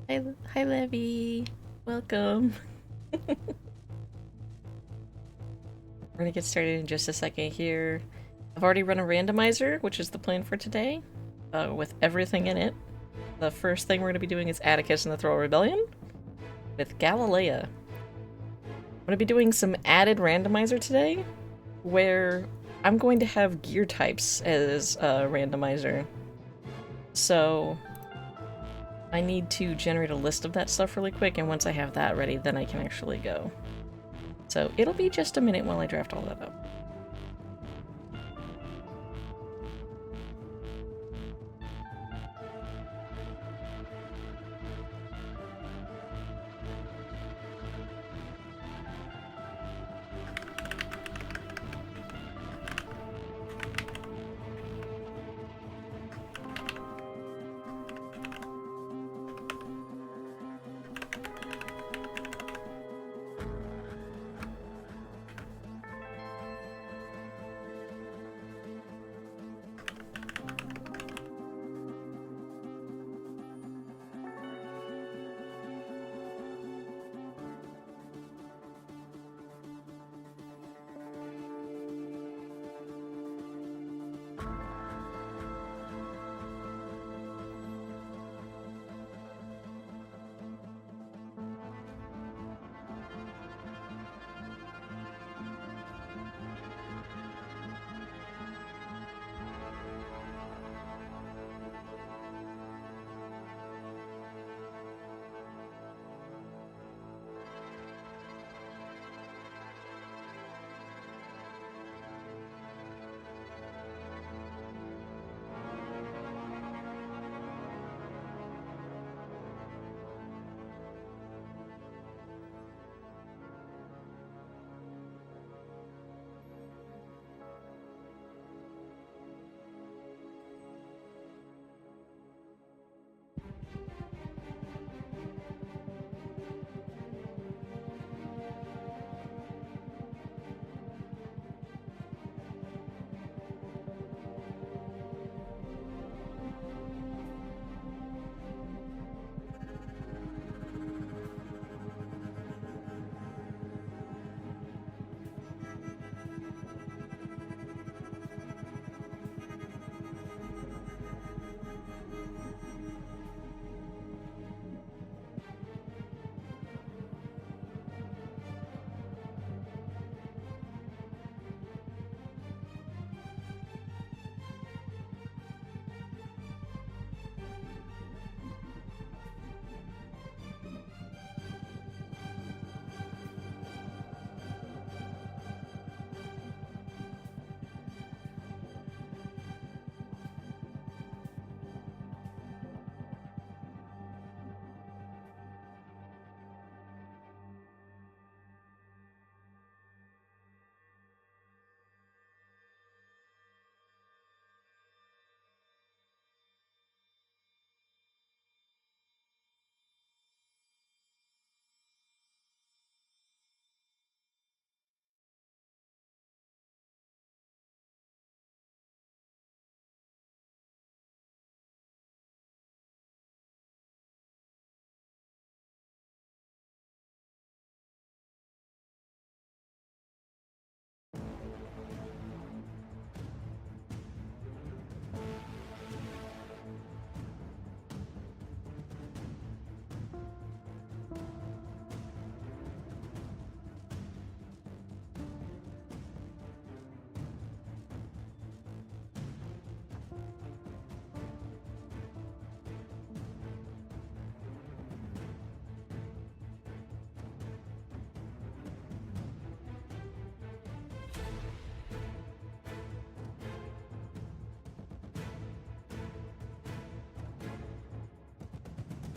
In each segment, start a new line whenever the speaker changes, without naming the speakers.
Hi, Levy. Welcome. We're gonna get started in just a second here. I've already run a randomizer, which is the plan for today, with everything in it. The first thing we're gonna be doing is Atticus and the Throw Rebellion with Galilea. I'm gonna be doing some added randomizer today, where I'm going to have gear types as a randomizer. So I need to generate a list of that stuff really quick, and once I have that ready, then I can actually go. So it'll be just a minute while I draft all that up.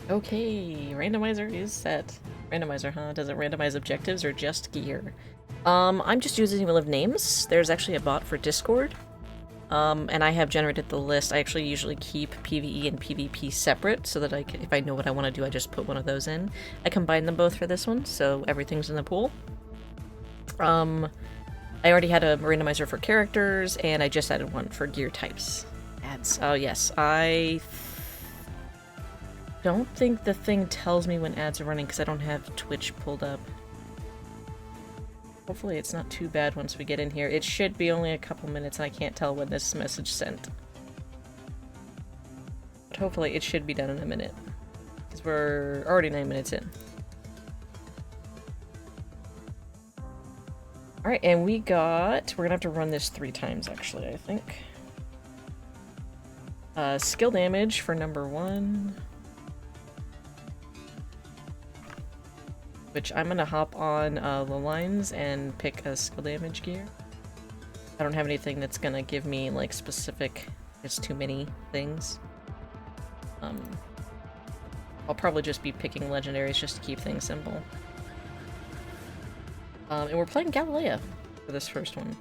Okay, randomizer is set. Randomizer, huh? Does it randomize objectives or just gear? I'm just using Wheel of Names. There's actually a bot for Discord. And I have generated the list. I actually usually keep PvE and PvP separate so that if I know what I want to do, I just put one of those in. I combine them both for this one, so everything's in the pool. I already had a randomizer for characters, and I just added one for gear types. Ads. Oh yes, don't think the thing tells me when ads are running because I don't have Twitch pulled up. Hopefully it's not too bad once we get in here. It should be only a couple minutes and I can't tell when this message sent. But hopefully it should be done in a minute. Because we're already 9 minutes in. Alright, and we're gonna have to run this 3 times actually, I think. Skill damage for number 1. Which I'm gonna hop on the lines and pick a skill damage gear. I don't have anything that's gonna give me like specific, there's too many things. I'll probably just be picking legendaries just to keep things simple. And we're playing Galilea for this first one.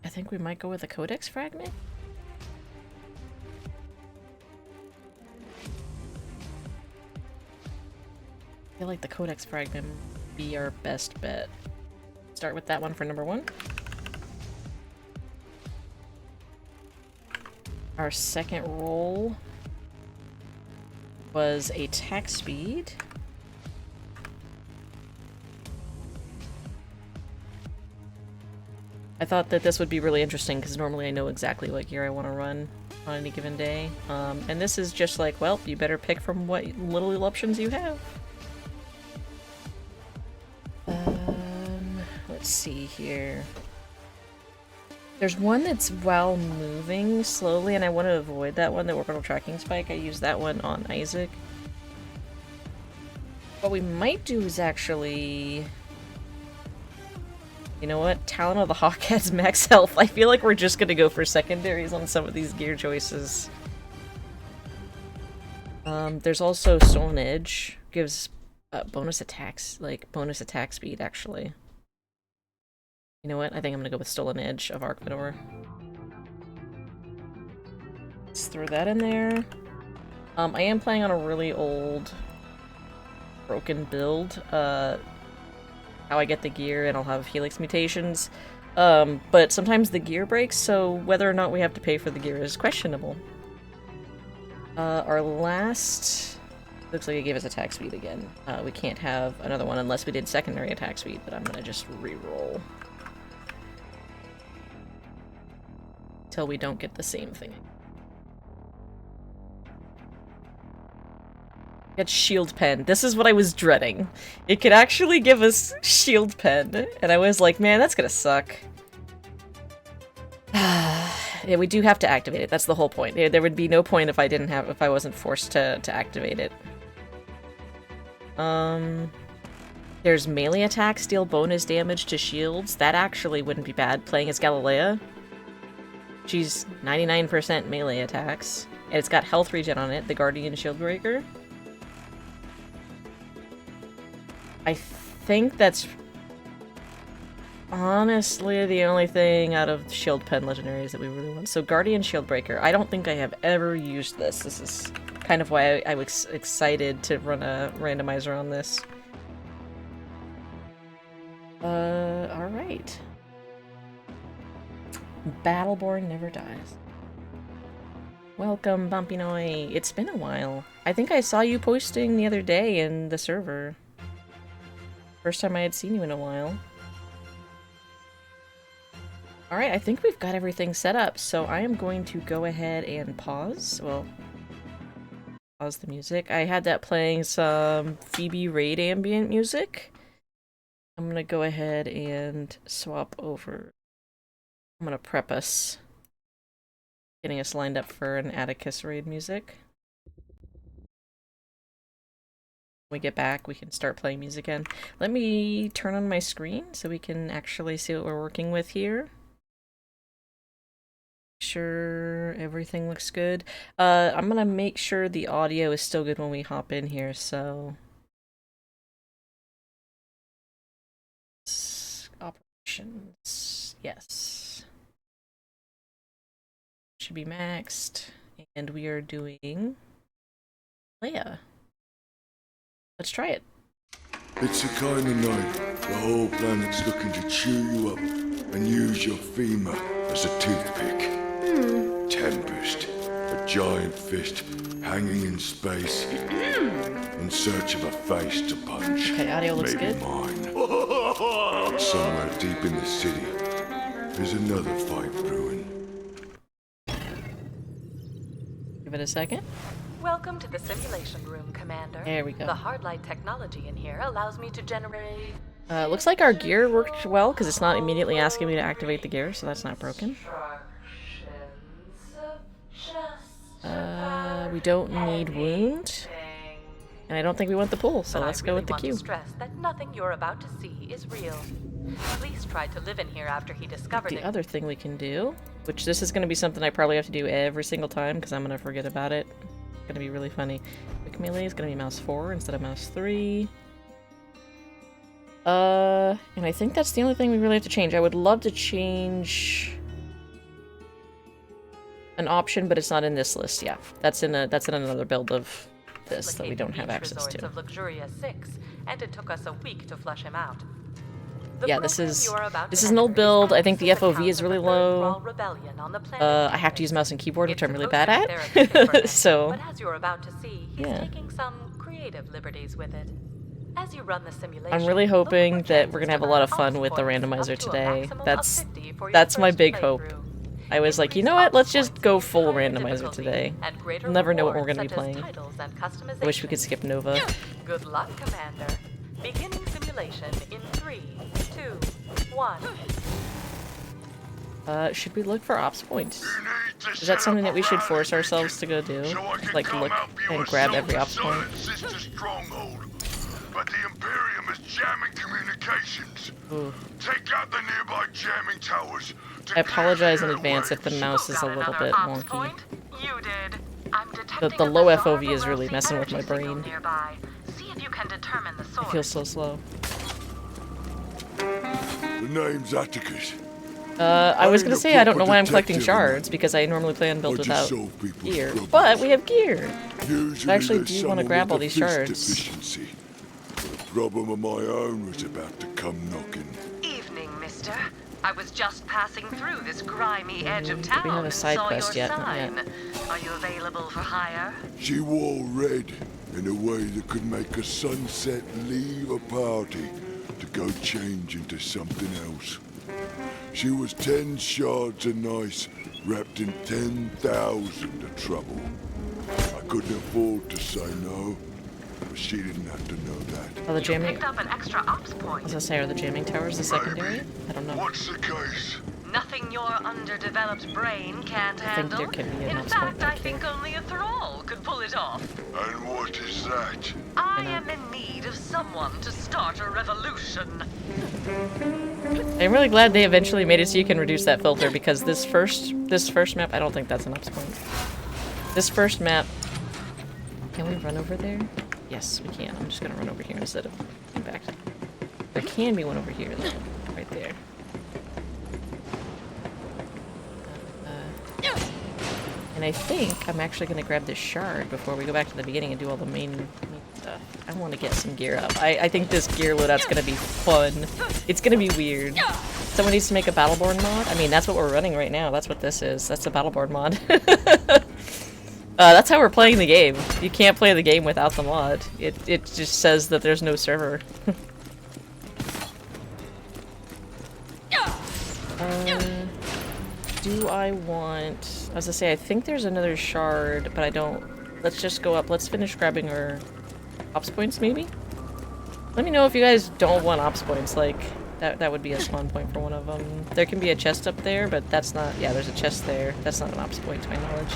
I think we might go with a Codex Fragment? I feel like the Codex Fragment would be our best bet. Start with that one for number 1. Our second roll was attack speed. I thought that this would be really interesting because normally I know exactly what gear I want to run on any given day. And this is just like, well, you better pick from what little options you have. Let's see here. There's one that's while moving slowly, and I want to avoid that one, the orbital tracking spike. I use that one on Isaac. What we might do is actually... You know what? Talon of the Hawk has max health. I feel like we're just gonna go for secondaries on some of these gear choices. There's also Stolen Edge. Gives bonus attacks, like bonus attack speed, actually. You know what? I think I'm gonna go with Stolen Edge of Arcvidor. Let's throw that in there. I am playing on a really old, broken build. How I get the gear, and I'll have Helix mutations. But sometimes the gear breaks, so whether or not we have to pay for the gear is questionable. Our last... Looks like it gave us attack speed again. We can't have another one unless we did secondary attack speed, but I'm gonna just re-roll. Till we don't get the same thing. Get shield pen. This is what I was dreading. It could actually give us shield pen, and I was like, man, that's gonna suck. Yeah, we do have to activate it. That's the whole point. There would be no point if I wasn't forced to activate it. There's melee attacks, deal bonus damage to shields. That actually wouldn't be bad. Playing as Galilea. She's 99% melee attacks. And it's got health regen on it, the Guardian Shieldbreaker. I think that's honestly the only thing out of Shield Pen legendaries that we really want. So Guardian Shieldbreaker. I don't think I have ever used this. This is kind of why I was excited to run a randomizer on this. Alright. Battleborn never dies. Welcome, Bumpy. It's been a while. I think I saw you posting the other day in the server. First time I had seen you in a while. Alright, I think we've got everything set up, so I am going to go ahead and pause. Well, pause the music. I had that playing some Phoebe Raid ambient music. I'm gonna go ahead and swap over. I'm gonna prep us. Getting us lined up for an Atticus Raid music. When we get back, we can start playing music again. Let me turn on my screen so we can actually see what we're working with here. Sure, everything looks good. I'm gonna make sure the audio is still good when we hop in here, so actions. Yes. Should be maxed. And we are doing Leia. Let's try it.
It's the kind of night the whole planet's looking to chew you up and use your femur as a toothpick. Tempest, a giant fist hanging in space, in search of a face to punch.
Okay, audio looks
Maybe
good.
mine. Somewhere deep in the city, there's another fight brewing.
Give it a second.
Welcome to the simulation room, Commander.
There we go.
The hard light technology in here allows me to generate...
Looks like our gear worked well, because it's not immediately asking me to activate the gear, so that's not broken. We don't need wound. And I don't think we want the pull, so let's go with the Q.
I stress that nothing you're about to see is real. Police tried to live in here after he discovered
The other thing we can do, which this is going to be something I probably have to do every single time, because I'm going to forget about it. It's going to be really funny. Quick melee is going to be mouse 4 instead of mouse 3. And I think that's the only thing we really have to change. I would love to change an option, but it's not in this list. Yeah, that's in another build of this that we don't have access to.
Of Luxuria 6, and it took us a week to flush him out.
Yeah, this is an old build. I think the FOV is really low. I have to use mouse and keyboard, which I'm really bad at. So,
but as you're about to see, he's taking some creative liberties with it. As you run the simulation,
I'm really hoping that we're gonna have a lot of fun with the randomizer today. That's my big hope. I was like, you know what? Let's just go full randomizer today. We'll never know what we're gonna be playing. I wish we could skip Nova.
Good luck, Commander. Beginning simulation in 3, 2, 1.
Should we look for ops points? Is that something that we should force ourselves to go do? Like, look and grab every ops point?
But the Imperium is jamming communications.
Ooh.
Take out the nearby jamming towers.
I apologize in advance if the mouse is a little bit wonky. The low FOV is really messing with my brain. I feel so slow.
The name's Atticus.
I was gonna say I don't know why I'm collecting shards, because I normally play on build without gear. But we have gear! I actually do want to grab all these shards.
A problem of my own was about to come knocking.
Evening, mister. I was just passing through this grimy edge of town.
We have a side quest yet, not yet.
Are you available for hire?
She wore red in a way that could make a sunset leave a party to go change into something else. She was 10 shards of nice, wrapped in 10,000 of trouble. I couldn't afford to say no, but she didn't have to know that.
Oh, the jamming.
Picked up an extra ops point.
As I say, are the jamming towers the secondary? I don't know.
What's the case?
Nothing your underdeveloped brain can't handle.
there can be an
In
ops point
fact,
back
I think
here.
only a thrall could pull it off.
And what is that?
I am in need of someone to start a revolution.
I'm really glad they eventually made it so you can reduce that filter, because this first map, I don't think that's an ops point. This first map, can we run over there? Yes, we can. I'm just gonna run over here instead of going back. There can be one over here though, right there. And I think I'm actually gonna grab this shard before we go back to the beginning and do all the main stuff. I want to get some gear up. I think this gear loadout's gonna be fun. It's gonna be weird. Someone needs to make a Battleborn mod. I mean, that's what we're running right now. That's what this is. That's a Battleborn mod. That's how we're playing the game. You can't play the game without the mod. It just says that there's no server. Do I want... As I say, I think there's another shard, but I don't... Let's just go up. Let's finish grabbing our ops points, maybe? Let me know if you guys don't want ops points. Like, that would be a spawn point for one of them. There can be a chest up there, but that's not... Yeah, there's a chest there. That's not an ops point, to my knowledge.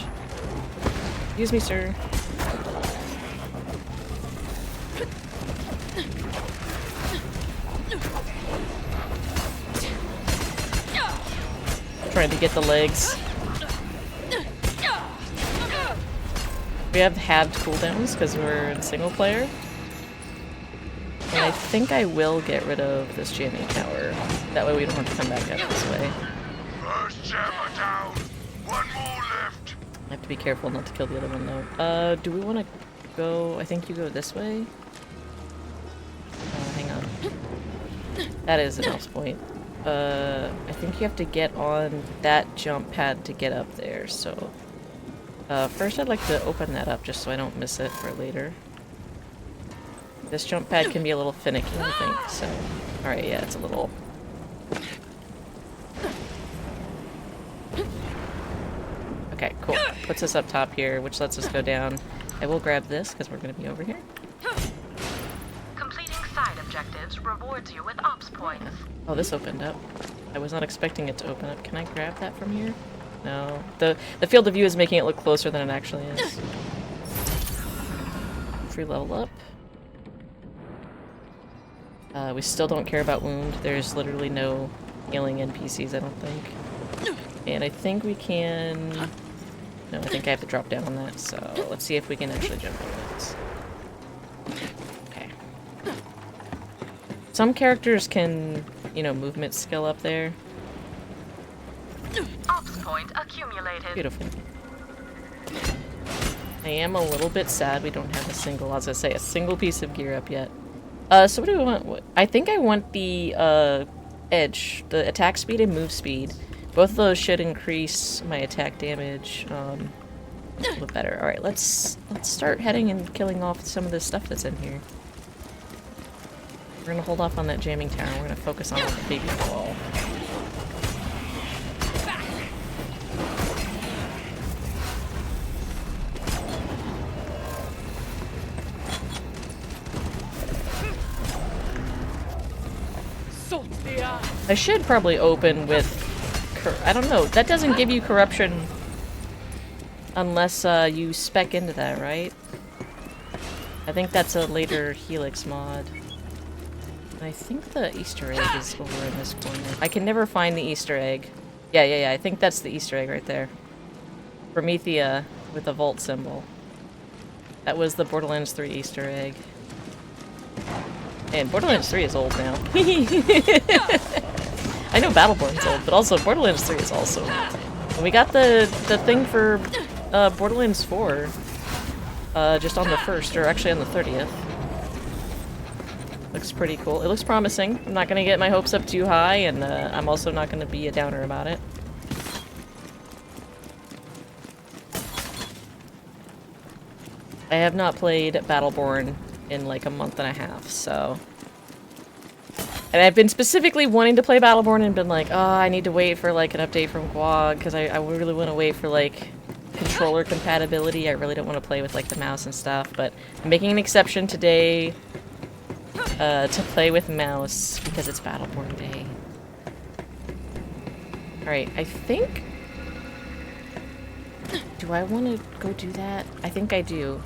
Excuse me, sir. Trying to get the legs. We have halved cooldowns because we're in single player. And I think I will get rid of this jamming tower. That way we don't have to come back up this way.
First chamber down. One more left.
I have to be careful not to kill the other one though. Do we want to go? I think you go this way. Hang on. That is an else point. I think you have to get on that jump pad to get up there. So, first I'd like to open that up just so I don't miss it for later. This jump pad can be a little finicky, I think. So, all right, yeah, it's a little. Okay, cool. Puts us up top here, which lets us go down. I will grab this, because we're going to be over here.
Completing side objectives rewards you with ops points.
Oh, this opened up. I was not expecting it to open up. Can I grab that from here? No. The field of view is making it look closer than it actually is. Free level up. We still don't care about wound. There's literally no healing NPCs, I don't think. And I think we can... No, I think I have to drop down on that, so let's see if we can actually jump over this. Okay. Some characters can, you know, movement skill up there.
Ops point accumulated.
Beautiful. I am a little bit sad we don't have a single, as I say, a single piece of gear up yet. So what do we want? I think I want the, edge. The attack speed and move speed. Both of those should increase my attack damage, a little bit better. Alright, let's start heading and killing off some of this stuff that's in here. We're gonna hold off on that jamming tower. We're gonna focus on the baby wall. I should probably open with... I don't know. That doesn't give you corruption unless you spec into that, right? I think that's a later Helix mod. And I think the Easter egg is over in this corner. I can never find the Easter egg. Yeah. I think that's the Easter egg right there. Promethea with a Volt symbol. That was the Borderlands 3 Easter egg. And Borderlands 3 is old now. I know Battleborn's old, but also Borderlands 3 is also old. And we got the thing for Borderlands 4 just on the 1st, or actually on the 30th. Looks pretty cool. It looks promising. I'm not gonna get my hopes up too high, and I'm also not gonna be a downer about it. I have not played Battleborn in like a month and a half, so... And I've been specifically wanting to play Battleborn and been like, oh, I need to wait for like an update from GWOG, because I really want to wait for like controller compatibility. I really don't want to play with like the mouse and stuff, but I'm making an exception today to play with mouse because it's Battleborn Day. Alright, I think... Do I want to go do that? I think I do.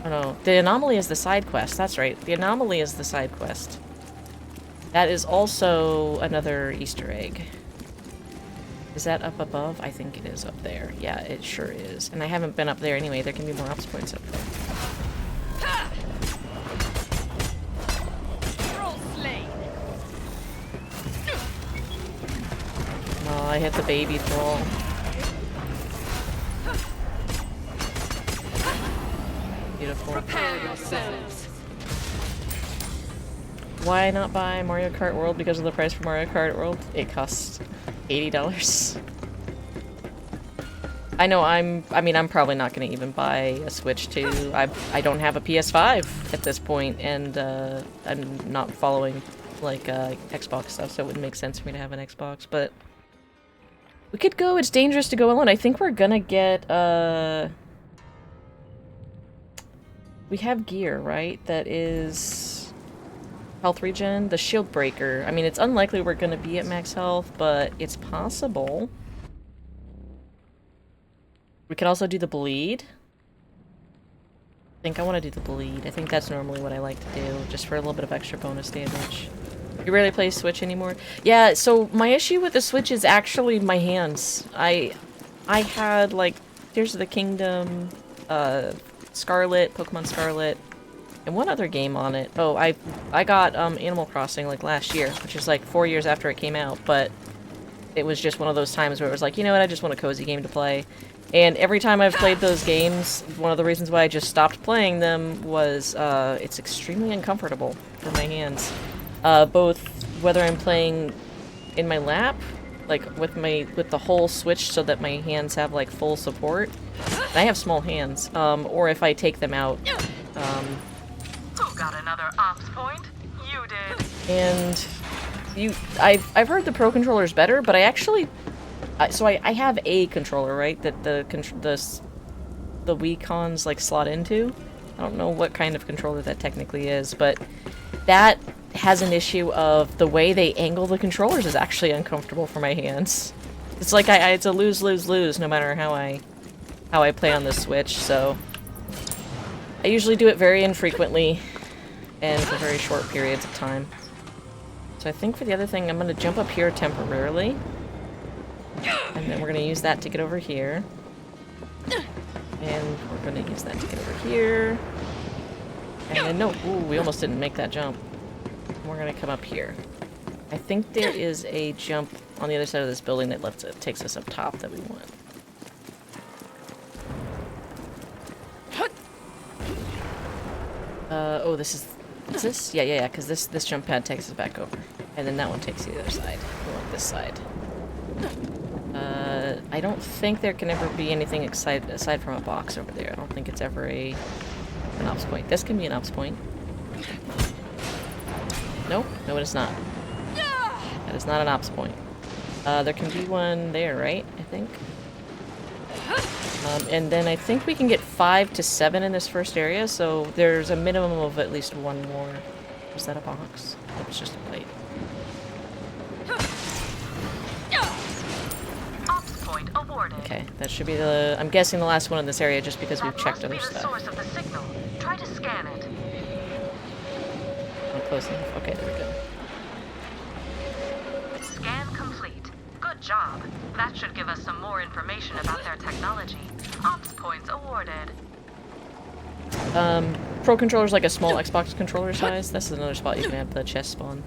Oh no, the anomaly is the side quest, that's right. The anomaly is the side quest. That is also another Easter egg. Is that up above? I think it is up there. Yeah, it sure is. And I haven't been up there anyway. There can be more ops points up there. Oh, I hit the baby troll. Beautiful.
Prepare yourselves.
Why not buy Mario Kart World because of the price for Mario Kart World? It costs $80. I know I'm probably not going to even buy a Switch 2. I don't have a PS5 at this point, and I'm not following like Xbox stuff, so it wouldn't make sense for me to have an Xbox, but we could go. It's dangerous to go alone. I think we're gonna get we have gear, right? That is health regen, the shield breaker. I mean, it's unlikely we're gonna be at max health, but it's possible. We could also do the bleed. I think I want to do the bleed. I think that's normally what I like to do, just for a little bit of extra bonus damage. You rarely play Switch anymore? Yeah, so my issue with the Switch is actually my hands. I had, like, Tears of the Kingdom, Scarlet, Pokemon Scarlet, and one other game on it. Oh, I got Animal Crossing like last year, which is like 4 years after it came out, but it was just one of those times where it was like, you know what, I just want a cozy game to play. And every time I've played those games, one of the reasons why I just stopped playing them was it's extremely uncomfortable for my hands. Both whether I'm playing in my lap, like with the whole switch so that my hands have like full support. And I have small hands, or if I take them out.
Who got another ops point? You did.
And I've heard the Pro controller's better, but I actually, I have a controller, right, that the Wii cons like slot into. I don't know what kind of controller that technically is, but that has an issue of the way they angle the controllers is actually uncomfortable for my hands. It's like it's a lose-lose-lose no matter how I play on the Switch, so I usually do it very infrequently and for very short periods of time. So I think for the other thing, I'm going to jump up here temporarily, and then we're going to use that to get over here, and we're going to use that to get over here, and then no, ooh, we almost didn't make that jump. We're going to come up here. I think there is a jump on the other side of this building that takes us up top that we want. Oh, this is this? Yeah, because this jump pad takes us back over. And then that one takes you to the other side. We want this side. I don't think there can ever be anything aside from a box over there. I don't think it's ever an ops point. This can be an ops point. Nope, no it is not. That is not an ops point. There can be one there, right? I think. And then I think we can get 5 to 7 in this first area, so there's a minimum of at least one more. Was that a box? That was just a plate.
Ops point awarded.
Okay, that should be I'm guessing the last one in this area just because we've checked other stuff.
Source of the signal. Try to scan it.
Not close enough. Okay, there we go.
Scan complete. Good job. That should give us some more information about their technology. Ops points awarded.
Pro controller's like a small Xbox controller size. That's another spot you can have the chest spawn.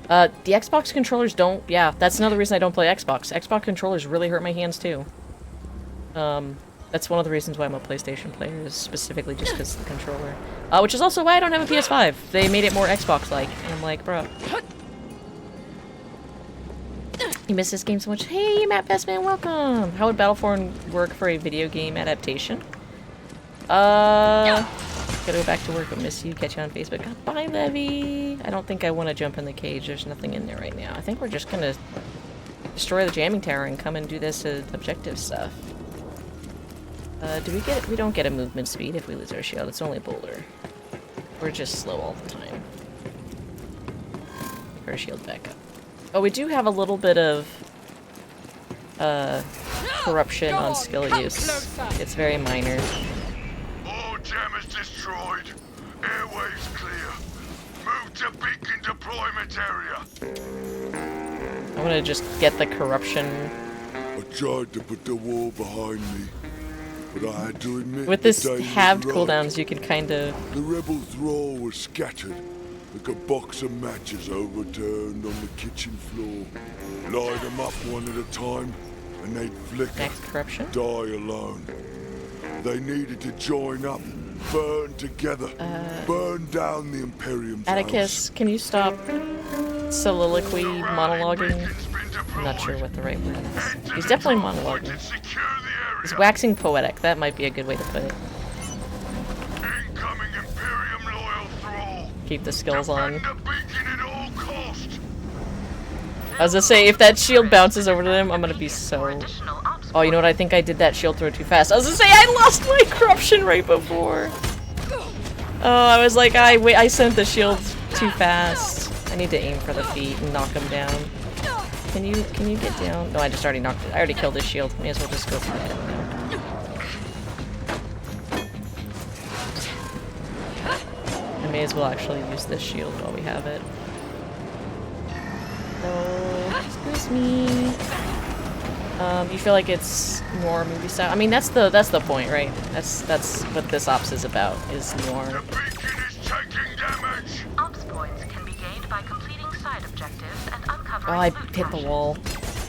The Xbox controllers don't... Yeah, that's another reason I don't play Xbox. Xbox controllers really hurt my hands too. That's one of the reasons why I'm a PlayStation player, is specifically just because of the controller. Which is also why I don't have a PS5. They made it more Xbox-like. And I'm like, bro. You miss this game so much. Hey, Matt Bestman, welcome! How would Battleborn work for a video game adaptation? Gotta go back to work. I'll miss you. Catch you on Facebook. Bye, Levy! I don't think I want to jump in the cage. There's nothing in there right now. I think we're just gonna destroy the jamming tower and come and do this objective stuff. We don't get a movement speed if we lose our shield. It's only a boulder. We're just slow all the time. Keep our shield back up. Oh, we do have a little bit of corruption on skill use. It's very minor.
All jammers destroyed. Airways clear. Move to beacon deployment area.
I'm gonna just get the corruption.
I tried to put the wall behind me, but I had to admit
With this
the day
halved
was right.
cooldowns, you can kind of...
The rebel thrall was scattered, like a box of matches overturned on the kitchen floor. Light them up one at a time, and they'd flicker,
Next corruption?
die alone. They needed to join up, burn together, burn down the Imperium's
Atticus, can you stop soliloquy monologuing? I'm not sure what the right word is. He's definitely monologuing. He's waxing poetic. That might be a good way to put it.
Incoming Imperium loyal thrall.
Keep the skills on.
Defend the beacon at all cost.
I was gonna say, if that shield bounces over to them, I'm gonna be so... Oh, you know what? I think I did that shield throw too fast. I was gonna say, I lost my corruption right before. Oh, I was like, I sent the shield too fast. I need to aim for the feet and knock him down. Can you get down? No, I just already knocked it. I already killed his shield. May as well just go for the head now. I may as well actually use this shield while we have it. Oh, excuse me. You feel like it's more movie style? I mean, that's the point, right? That's what this ops is about, is noir.
The beacon is
Oh, I hit the wall.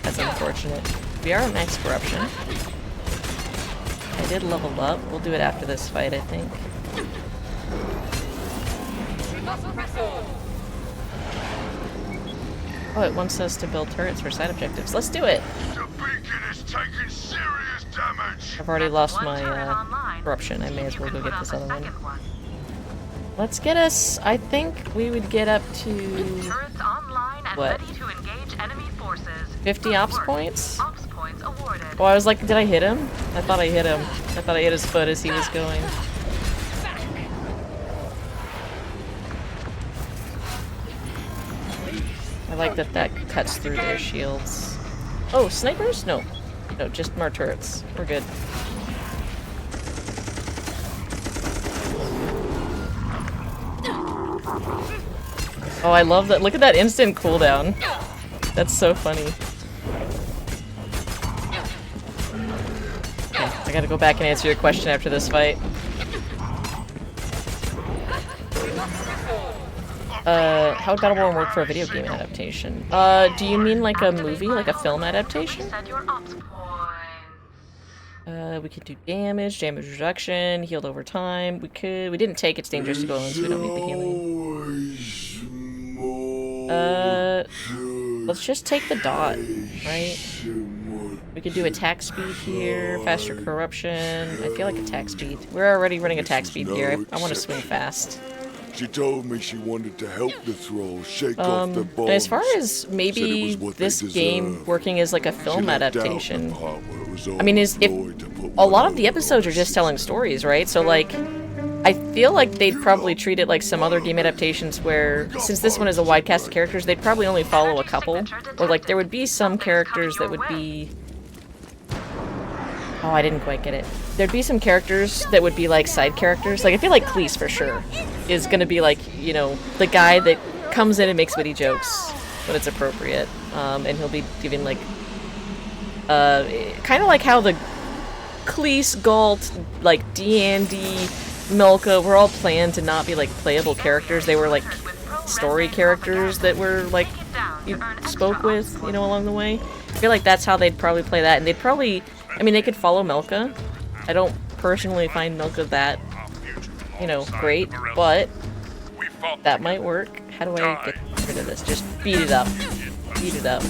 That's unfortunate. We are at max corruption. I did level up. We'll do it after this fight, I think. Oh, it wants us to build turrets for side objectives. Let's do it!
The beacon is taking serious damage.
I've already lost my corruption. I may as well go get this other one. Let's get us... I think we would get up to...
Turrets online and
what?
ready to engage enemy forces.
50 ops points?
Ops points awarded.
Oh, I was like, did I hit him? I thought I hit him. I thought I hit his foot as he was going. I like that that cuts through their shields. Oh, snipers? No. No, just more turrets. We're good. Oh, I love that. Look at that instant cooldown. That's so funny. Okay, I gotta go back and answer your question after this fight. How would Battleborn work for a video game adaptation? Do you mean like a movie, like a film adaptation? We could do damage reduction, healed over time. We didn't take It's Dangerous to Go in, so we don't need the healing. Let's just take the dot, right? We could do attack speed here, faster corruption. I feel like attack speed. We're already running attack speed here. I want to swing fast.
She told me she wanted to help the thralls shake off the bombs.
And as far as maybe this game working as like a film adaptation, I mean, if a lot of the episodes are just telling stories, right? So like, I feel like they'd probably treat it like some other game adaptations where, since this one is a wide cast of characters, they'd probably only follow a couple. Or like, there would be some characters that would be... Oh, I didn't quite get it. There'd be some characters that would be like side characters. Like, I feel like Cleese for sure is gonna be like, you know, the guy that comes in and makes witty jokes when it's appropriate. And he'll be giving like, kind of like how the Cleese, Galt, like D&D, Milka were all planned to not be like playable characters. They were like story characters that were like you spoke with, you know, along the way. I feel like that's how they'd probably play that, and they'd probably, I mean, they could follow Milka. I don't personally find Milka that, you know, great, but that might work. How do I get rid of this? Just beat it up. Beat it up.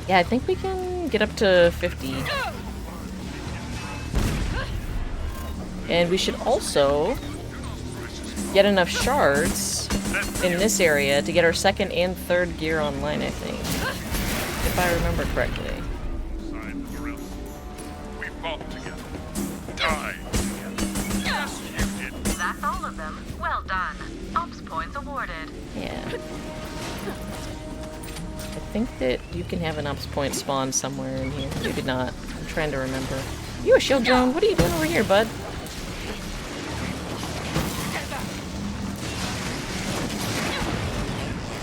Yeah, I think we can get up to 50. And we should also get enough shards in this area to get our second and third gear online, I think. If I remember correctly.
We fought together. Died together. Yes, you did.
That's all of them. Well done. Ops points awarded.
Yeah. I think that you can have an ops point spawn somewhere in here. Maybe not. I'm trying to remember. You a shield drone? What are you doing over here, bud?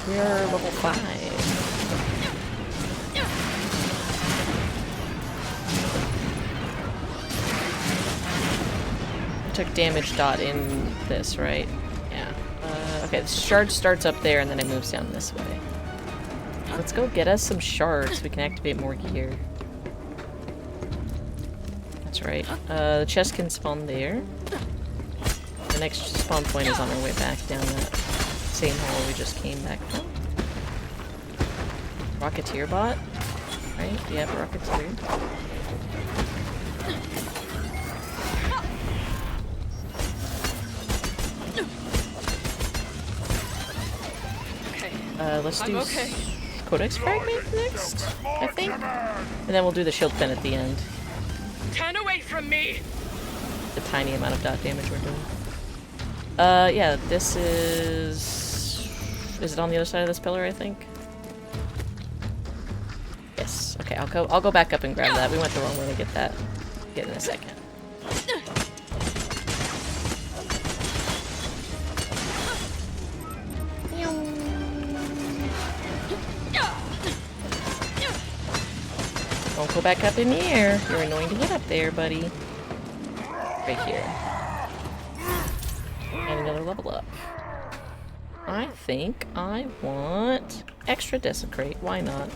We are level 5. I took damage dot in this, right? Yeah. Okay, the shard starts up there and then it moves down this way. Let's go get us some shards so we can activate more gear. That's right. The chest can spawn there. The next spawn point is on our way back down that same hole we just came back from. Rocketeer bot? Right? Yep, Rocketeer. Let's do Codex Fragment next, I think? And then we'll do the shield pin at the end.
Turn away from me!
The tiny amount of dot damage we're doing. Yeah, this is... Is it on the other side of this pillar, I think? Yes. Okay, I'll go back up and grab that. We went the wrong way to get that. Get in a second. Don't go back up in the air. You're annoying to get up there, buddy. Right here. And another level up. I think I want extra desecrate. Why not?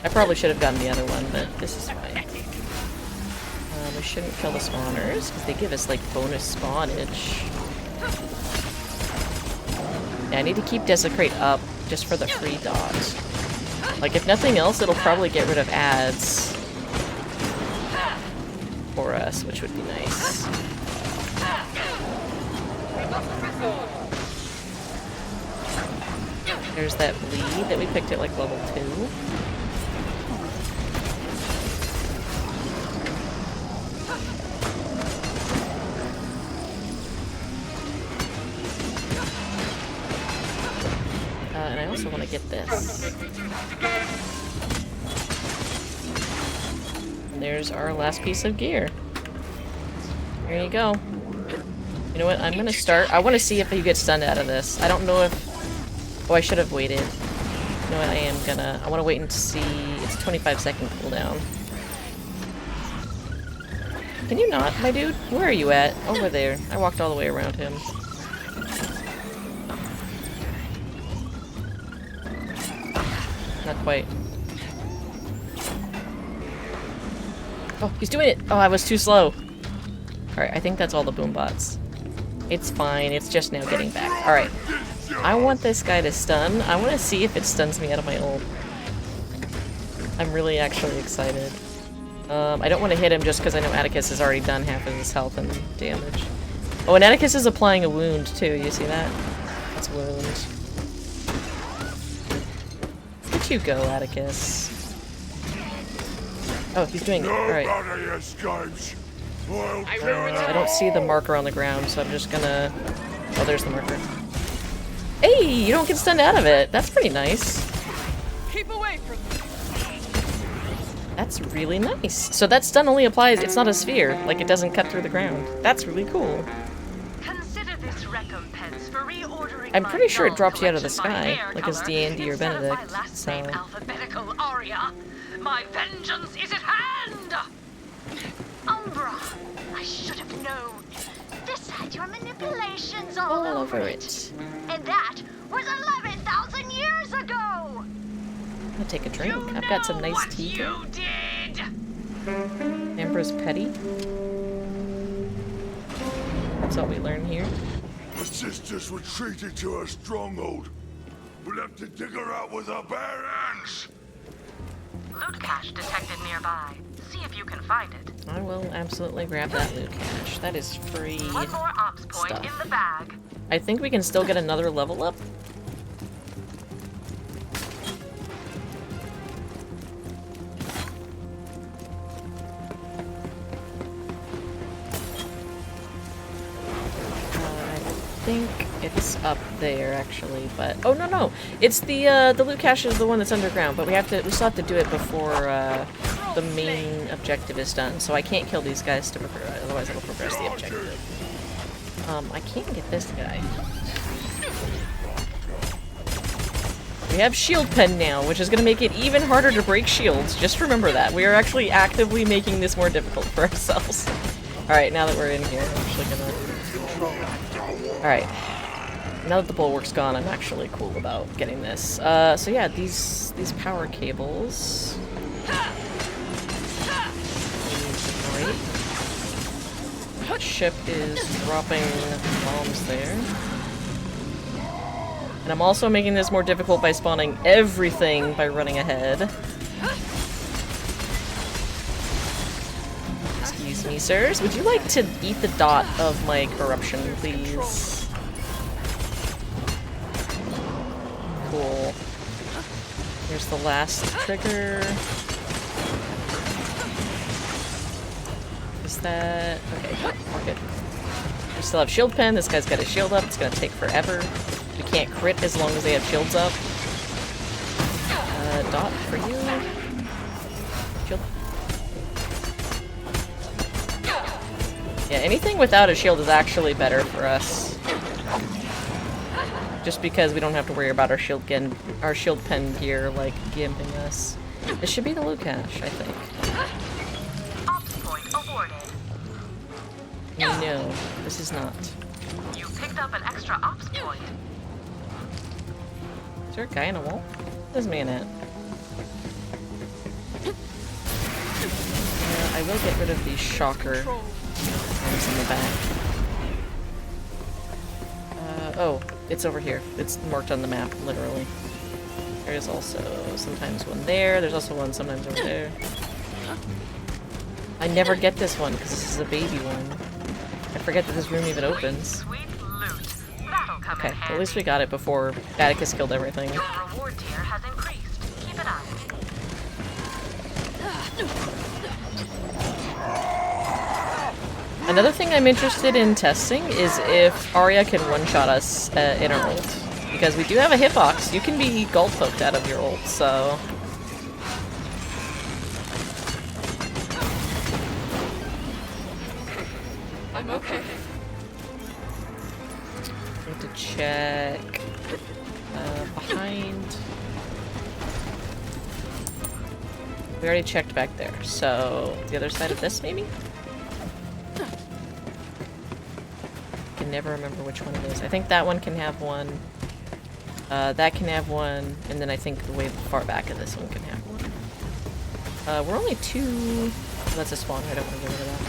I probably should have gotten the other one, but this is fine. We shouldn't kill the spawners, because they give us, like, bonus spawnage. Yeah, I need to keep desecrate up, just for the free dots. Like, if nothing else, it'll probably get rid of ads for us, which would be nice. There's that lead that we picked at, like, level 2. And I also want to get this. And there's our last piece of gear. There you go. You know what? I'm gonna start. I want to see if you get stunned out of this. I don't know if... Oh, I should have waited. You know what? I am gonna... I want to wait and see... It's a 25-second cooldown. Can you not, my dude? Where are you at? Over there. I walked all the way around him. Not quite. Oh, he's doing it! Oh, I was too slow. Alright, I think that's all the boom bots. It's fine, it's just now getting back. Alright. I want this guy to stun. I want to see if it stuns me out of my ult. I'm really actually excited. I don't want to hit him just because I know Atticus has already done half of his health and damage. Oh, and Atticus is applying a wound too, you see that? It's wound. Look at you go, Atticus. Oh, he's doing it. Alright. I don't see the marker on the ground, so I'm just gonna... Oh, there's the marker. Hey, you don't get stunned out of it. That's pretty nice.
Keep away from me.
That's really nice. So that stun only applies... It's not a sphere. Like, it doesn't cut through the ground. That's really cool.
Consider this recompense for reordering.
I'm pretty sure it drops you out of the sky, like as D'Andy or Benedict. So...
Alphabetical aria. My vengeance is at hand! Umbra, I should have known. This had your manipulations all over it. And that was 11,000 years ago!
I'm gonna take a drink. I've got some nice tea.
You did!
Amber's petty. That's all we learn here.
The sisters retreated to her stronghold. We'll have to dig her out with our bare hands.
Loot cache detected nearby. See if you can find it.
I will absolutely grab that loot cache. That is free
One more ops point
stuff.
in the bag.
I think we can still get another level up. I think it's up there actually, but oh no, it's the loot cache is the one that's underground, but we still have to do it before the main objective is done. So I can't kill these guys to progress, otherwise it'll progress the objective. I can't get this guy. We have shield pen now, which is going to make it even harder to break shields. Just remember that. We are actually actively making this more difficult for ourselves. Alright, now that we're in here, I'm actually gonna... Alright. Now that the bulwark's gone, I'm actually cool about getting this. So yeah, these power cables... Great. Ship is dropping bombs there. And I'm also making this more difficult by spawning everything by running ahead. Excuse me, sirs. Would you like to eat the dot of my corruption, please? Cool. Here's the last trigger. Is that... Okay, we're good. We still have shield pen. This guy's got his shield up. It's gonna take forever. We can't crit as long as they have shields up. Dot for you. Shield. Yeah, anything without a shield is actually better for us. Just because we don't have to worry about our shield pen gear, like, gimping us. This should be the loot cache, I think.
Ops point awarded.
No, this is not.
You picked picked up an extra ops point.
Is there a guy in a wall? Where's this man at? I will get rid of the shocker ones in the back. Oh, it's over here. It's marked on the map, literally. There is also sometimes one there. There's also one sometimes over there. I never get this one because this is a baby one. I forget that this room even opens.
Sweet loot. That'll come
Okay,
in
well, at least
handy.
we got it before Atticus killed everything.
Your reward tier has increased. Keep it up.
Another thing I'm interested in testing is if Arya can one-shot us in her ult. Because we do have a hitbox. You can be gulp poked out of your ult, so...
I'm okay.
Need to check... behind... We already checked back there, so... The other side of this, maybe? I can never remember which one it is. I think that one can have one. That can have one, and then I think the way far back of this one can have one. We're only two... Oh, that's a spawner, I don't want to get rid of that.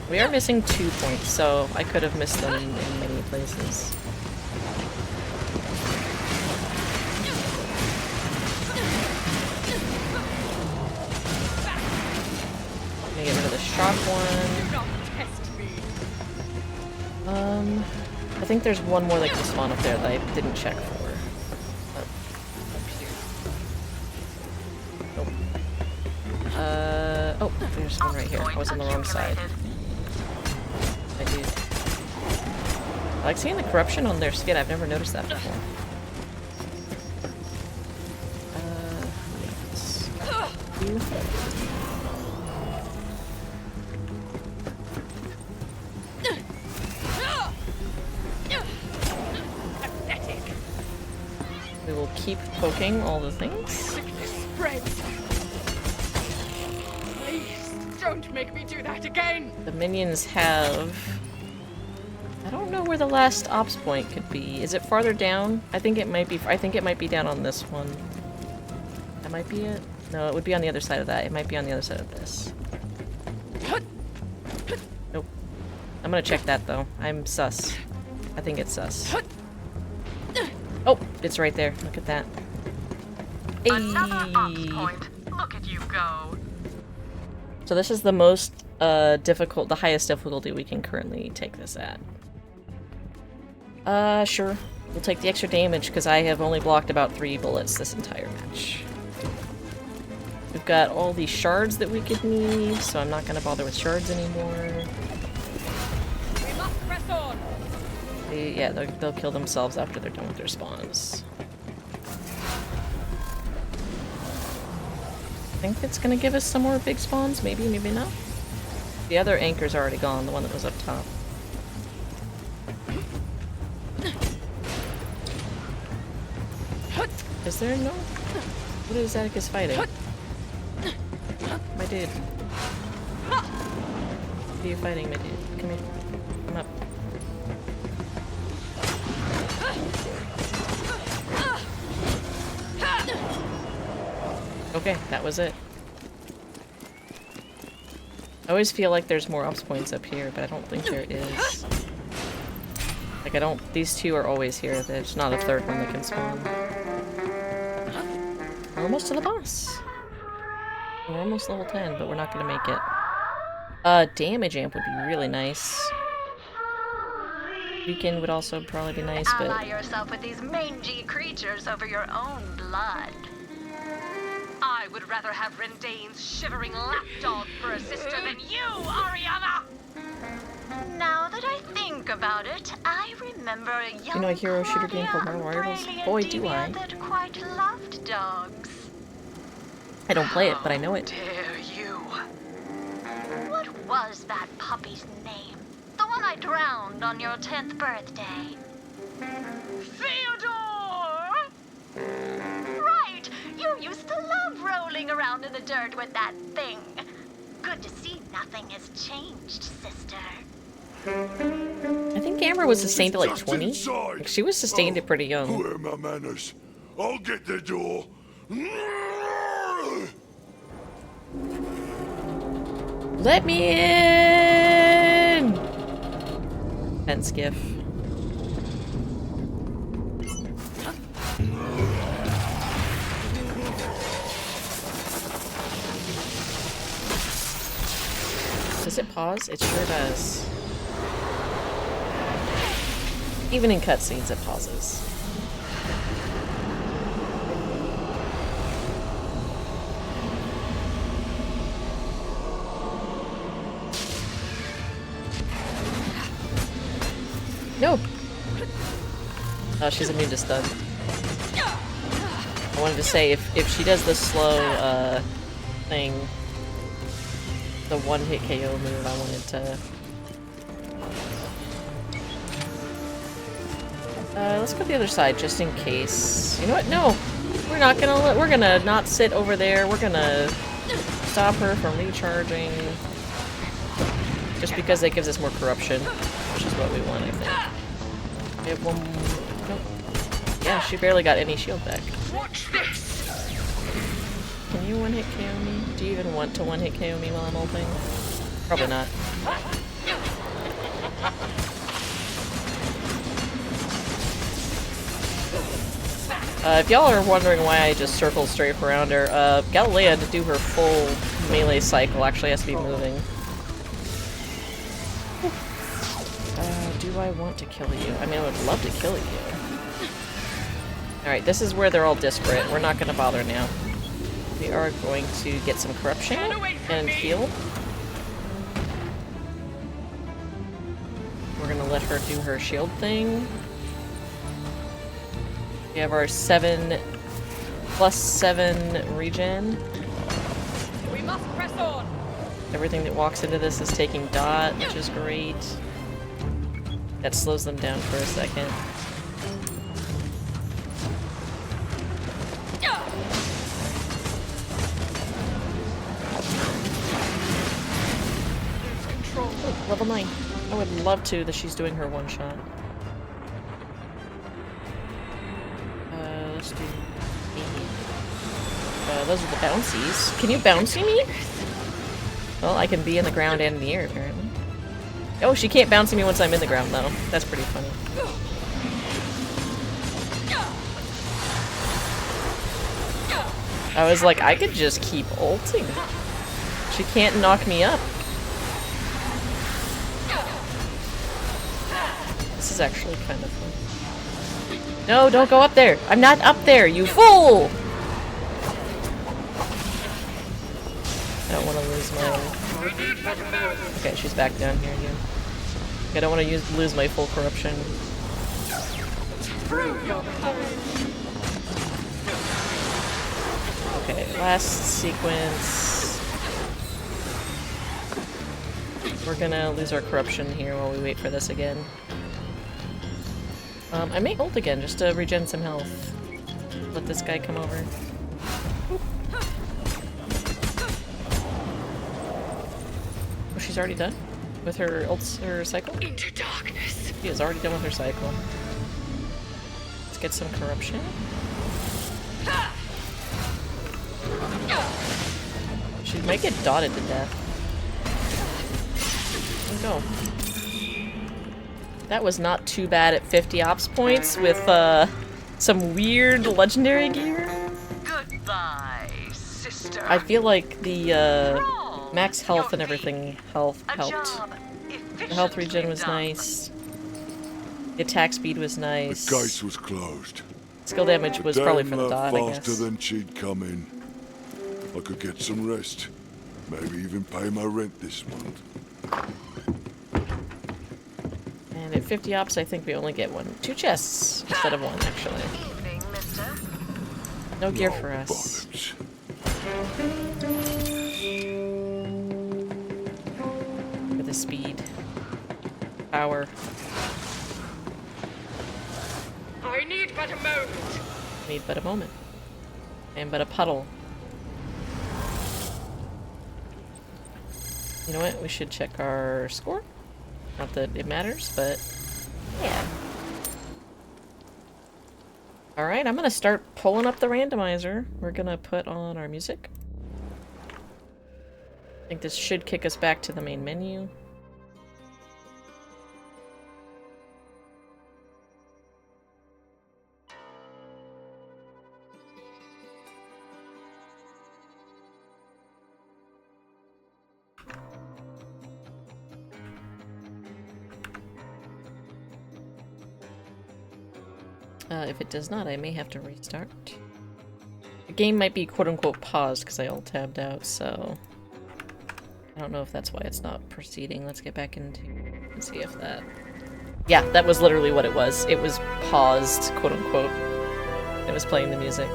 We are missing 2 points, so I could have missed them in many places. I'm gonna get rid of the shock one.
Do not test me.
I think there's one more that can spawn up there that I didn't check for. Up here. Nope. Oh, there's one right here. I was on the wrong side. I did. I like seeing the corruption on their skin. I've never noticed that before. Yes. You.
Pathetic.
We will keep poking all the things.
Sickness spreads. Please, don't make me do that again.
The minions have... I don't know where the last ops point could be. Is it farther down? I think it might be down on this one. That might be it? No, it would be on the other side of that. It might be on the other side of this. Nope. I'm gonna check that though. I'm sus. I think it's sus. Oh, it's right there. Look at that.
Another ops
Ayy.
point. Look at you go.
So this is the most difficult, the highest difficulty we can currently take this at. Sure. We'll take the extra damage because I have only blocked about 3 bullets this entire match. We've got all these shards that we could need, so I'm not gonna bother with shards anymore.
We must press on.
Yeah, they'll kill themselves after they're done with their spawns. I think it's gonna give us some more big spawns, maybe, maybe not. The other anchor's already gone, the one that was up top. Is there no... What is Atticus fighting? My dude. What are you fighting, my dude? Come here. Come up. Okay, that was it. I always feel like there's more ops points up here, but I don't think there is. Like, these two are always here. There's not a third one that can spawn. We're almost to the boss. We're almost level 10, but we're not gonna make it. Damage amp would be really nice. Weekend would also probably be nice,
Ally
but...
yourself with these mangy creatures over your own blood. I would rather have Rendain's shivering lapdog for a sister than you, Ariana! Now that I think about it, I remember a young
You know a hero shooter game called
Claudia
Marvel Rivals?
Aurelia
Boy, do
Demia
I.
that quite loved dogs.
I don't play it, but I know it.
Dare you? What was that puppy's name? The one I drowned on your 10th birthday. Theodore! Right! You used to love rolling around in the dirt with that thing. Good to see nothing has changed, sister.
I think Amber was sustained at like
Just
20.
inside.
Like, she was sustained at pretty young.
Where are my manners? I'll get the door.
Let me in! And skiff. Does it pause? It sure does. Even in cutscenes, it pauses. No! Oh, she's immune to stun. I wanted to say, if she does the slow, thing, the one-hit KO move, I wanted to... let's go to the other side, just in case. You know what? No! We're gonna not sit over there. We're gonna stop her from recharging. Just because that gives us more corruption, which is what we want, I think. We have one... Nope. Yeah, she barely got any shield back.
Watch this!
Can you one-hit KO me? Do you even want to one-hit KO me while I'm ulting? Probably not. If y'all are wondering why I just circle straight around her, Galilea, to do her full melee cycle, actually has to be moving. Do I want to kill you? I mean, I would love to kill you. Alright, this is where they're all disparate. We're not gonna bother now. We are going to get some corruption and heal. We're gonna let her do her shield thing. We have our 7 plus 7 regen.
We must press on.
Everything that walks into this is taking dot, which is great. That slows them down for a second. Ooh, level 9. I would love to that she's doing her one shot. Let's do me. Those are the bouncies. Can you bouncy me? Well, I can be in the ground and in the air, apparently. Oh, she can't bouncy me once I'm in the ground, though. That's pretty funny. I was like, I could just keep ulting. She can't knock me up. This is actually kind of fun. No, don't go up there! I'm not up there, you fool! I don't want to lose my... Okay, she's back down here again. I don't want to lose my full corruption. Okay, last sequence. We're gonna lose our corruption here while we wait for this again. I may ult again just to regen some health. Let this guy come over. Oh, she's already done with her her cycle?
Into darkness.
She is already done with her cycle. Let's get some corruption. She might get dotted to death. Oh no. That was not too bad at 50 ops points with some weird legendary gear.
Goodbye, sister.
I feel like the max health and everything helped. The health regen was nice. The attack speed was nice.
The case was closed.
Skill damage was probably for the dot, I
Faster
guess.
than she'd come in. I could get some rest. Maybe even pay my rent this month.
And at 50 ops, I think we only get two chests instead of one, actually.
Evening, mister.
No gear for us.
Bollocks.
For the speed. Power.
I need but a moment.
Need but a moment. And but a puddle. You know what? We should check our score. Not that it matters, but yeah. Alright, I'm gonna start pulling up the randomizer. We're gonna put on our music. I think this should kick us back to the main menu. If it does not, I may have to restart. The game might be quote-unquote paused because I alt-tabbed out, so... I don't know if that's why it's not proceeding. Let's get back into and see if that... Yeah, that was literally what it was. It was paused, quote-unquote. It was playing the music.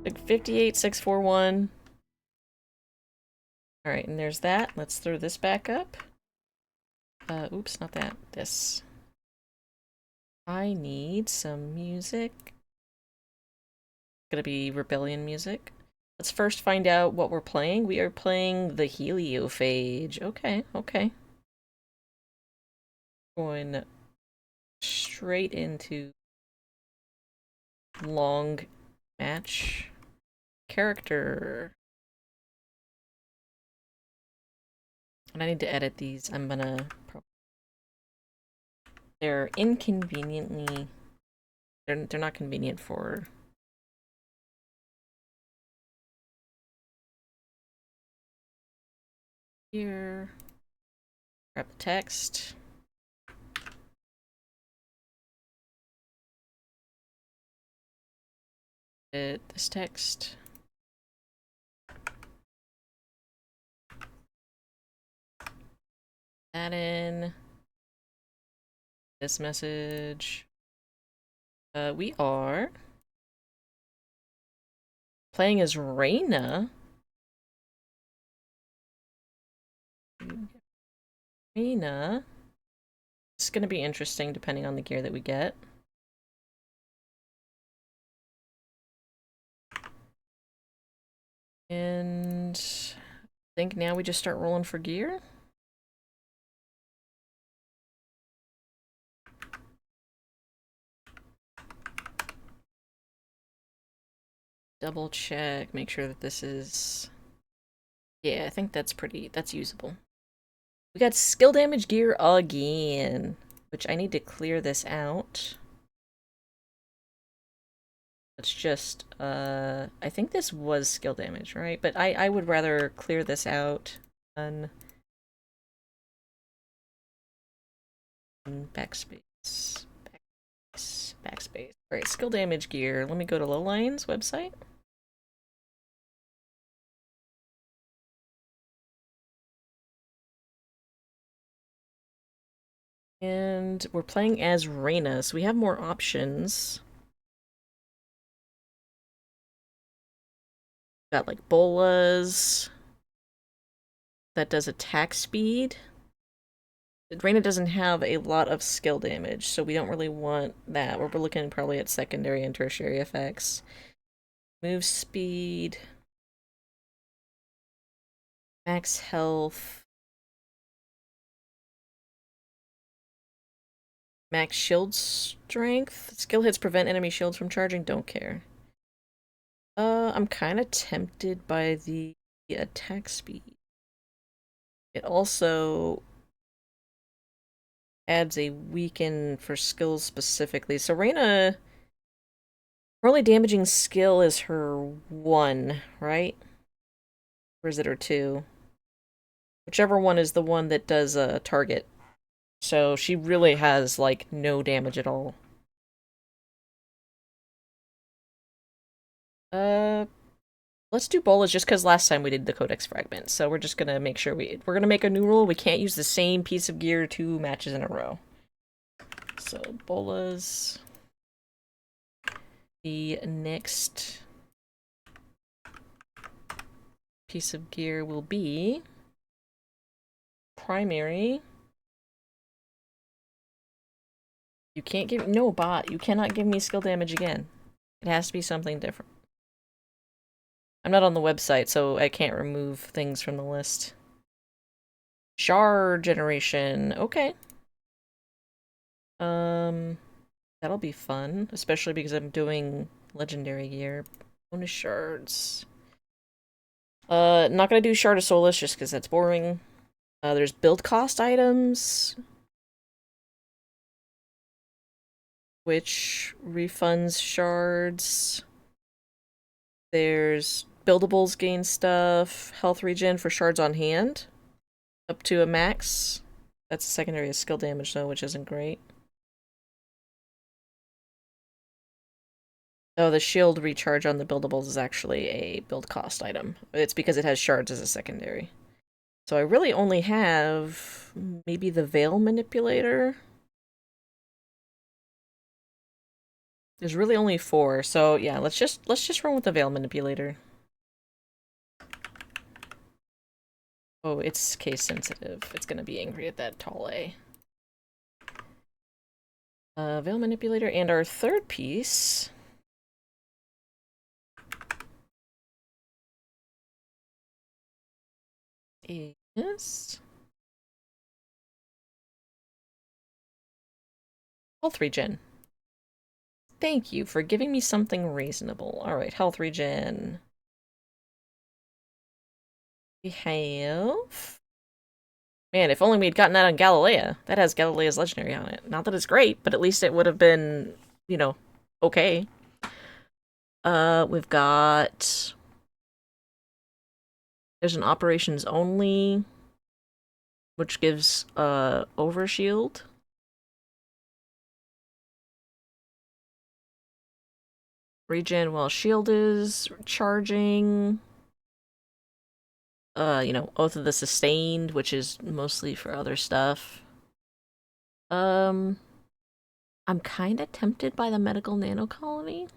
Like 58641. Alright, and there's that. Let's throw this back up. Oops, not that. This. I need some music. Gonna be Rebellion music. Let's first find out what we're playing. We are playing the Heliophage. Okay, okay. Going straight into long match. Character. And I need to edit these. I'm gonna... They're inconveniently... They're not convenient for... Here. Grab the text. Edit this text. That in. This message. We are playing as Reyna. Reyna. It's gonna be interesting depending on the gear that we get. And I think now we just start rolling for gear. Double check, make sure that this is... Yeah, I think that's that's usable. We got skill damage gear again, which I need to clear this out. Let's just, I think this was skill damage, right? But I would rather clear this out on backspace. Backspace. Alright, skill damage gear. Let me go to Lowline's website. And we're playing as Reyna, so we have more options. Got like bolas. That does attack speed. Reyna doesn't have a lot of skill damage, so we don't really want that. We're looking probably at secondary and tertiary effects. Move speed. Max health. Max shield strength. Skill hits prevent enemy shields from charging. Don't care. I'm kind of tempted by the attack speed. It also adds a weaken for skills specifically. So Reyna, her only damaging skill is her 1, right? Or is it her 2? Whichever one is the one that does a target. So she really has, like, no damage at all. Let's do bolas just because last time we did the Codex Fragment. So we're just gonna make sure we're gonna make a new rule. We can't use the same piece of gear 2 matches in a row. So bolas. The next piece of gear will be primary. You can't give... No, bot. You cannot give me skill damage again. It has to be something different. I'm not on the website, so I can't remove things from the list. Shard generation. Okay. That'll be fun, especially because I'm doing legendary gear. Bonus shards. Not gonna do Shard of Solace just because that's boring. There's build cost items, which refunds shards. There's buildables gain stuff, health regen for shards on hand, up to a max. That's a secondary skill damage though, which isn't great. Oh, the shield recharge on the buildables is actually a build cost item. It's because it has shards as a secondary. So I really only have maybe the Veil Manipulator. There's really only 4, so yeah, let's just run with the Veil Manipulator. Oh, it's case sensitive. It's gonna be angry at that tall A. Veil Manipulator, and our third piece is health regen. Thank you for giving me something reasonable. Alright, health regen. We have... Man, if only we'd gotten that on Galilea. That has Galilea's legendary on it. Not that it's great, but at least it would have been, you know, okay. We've got... There's an operations only, which gives, overshield. Regen while shield is charging. You know, Oath of the Sustained, which is mostly for other stuff. I'm kinda tempted by the medical nano colony.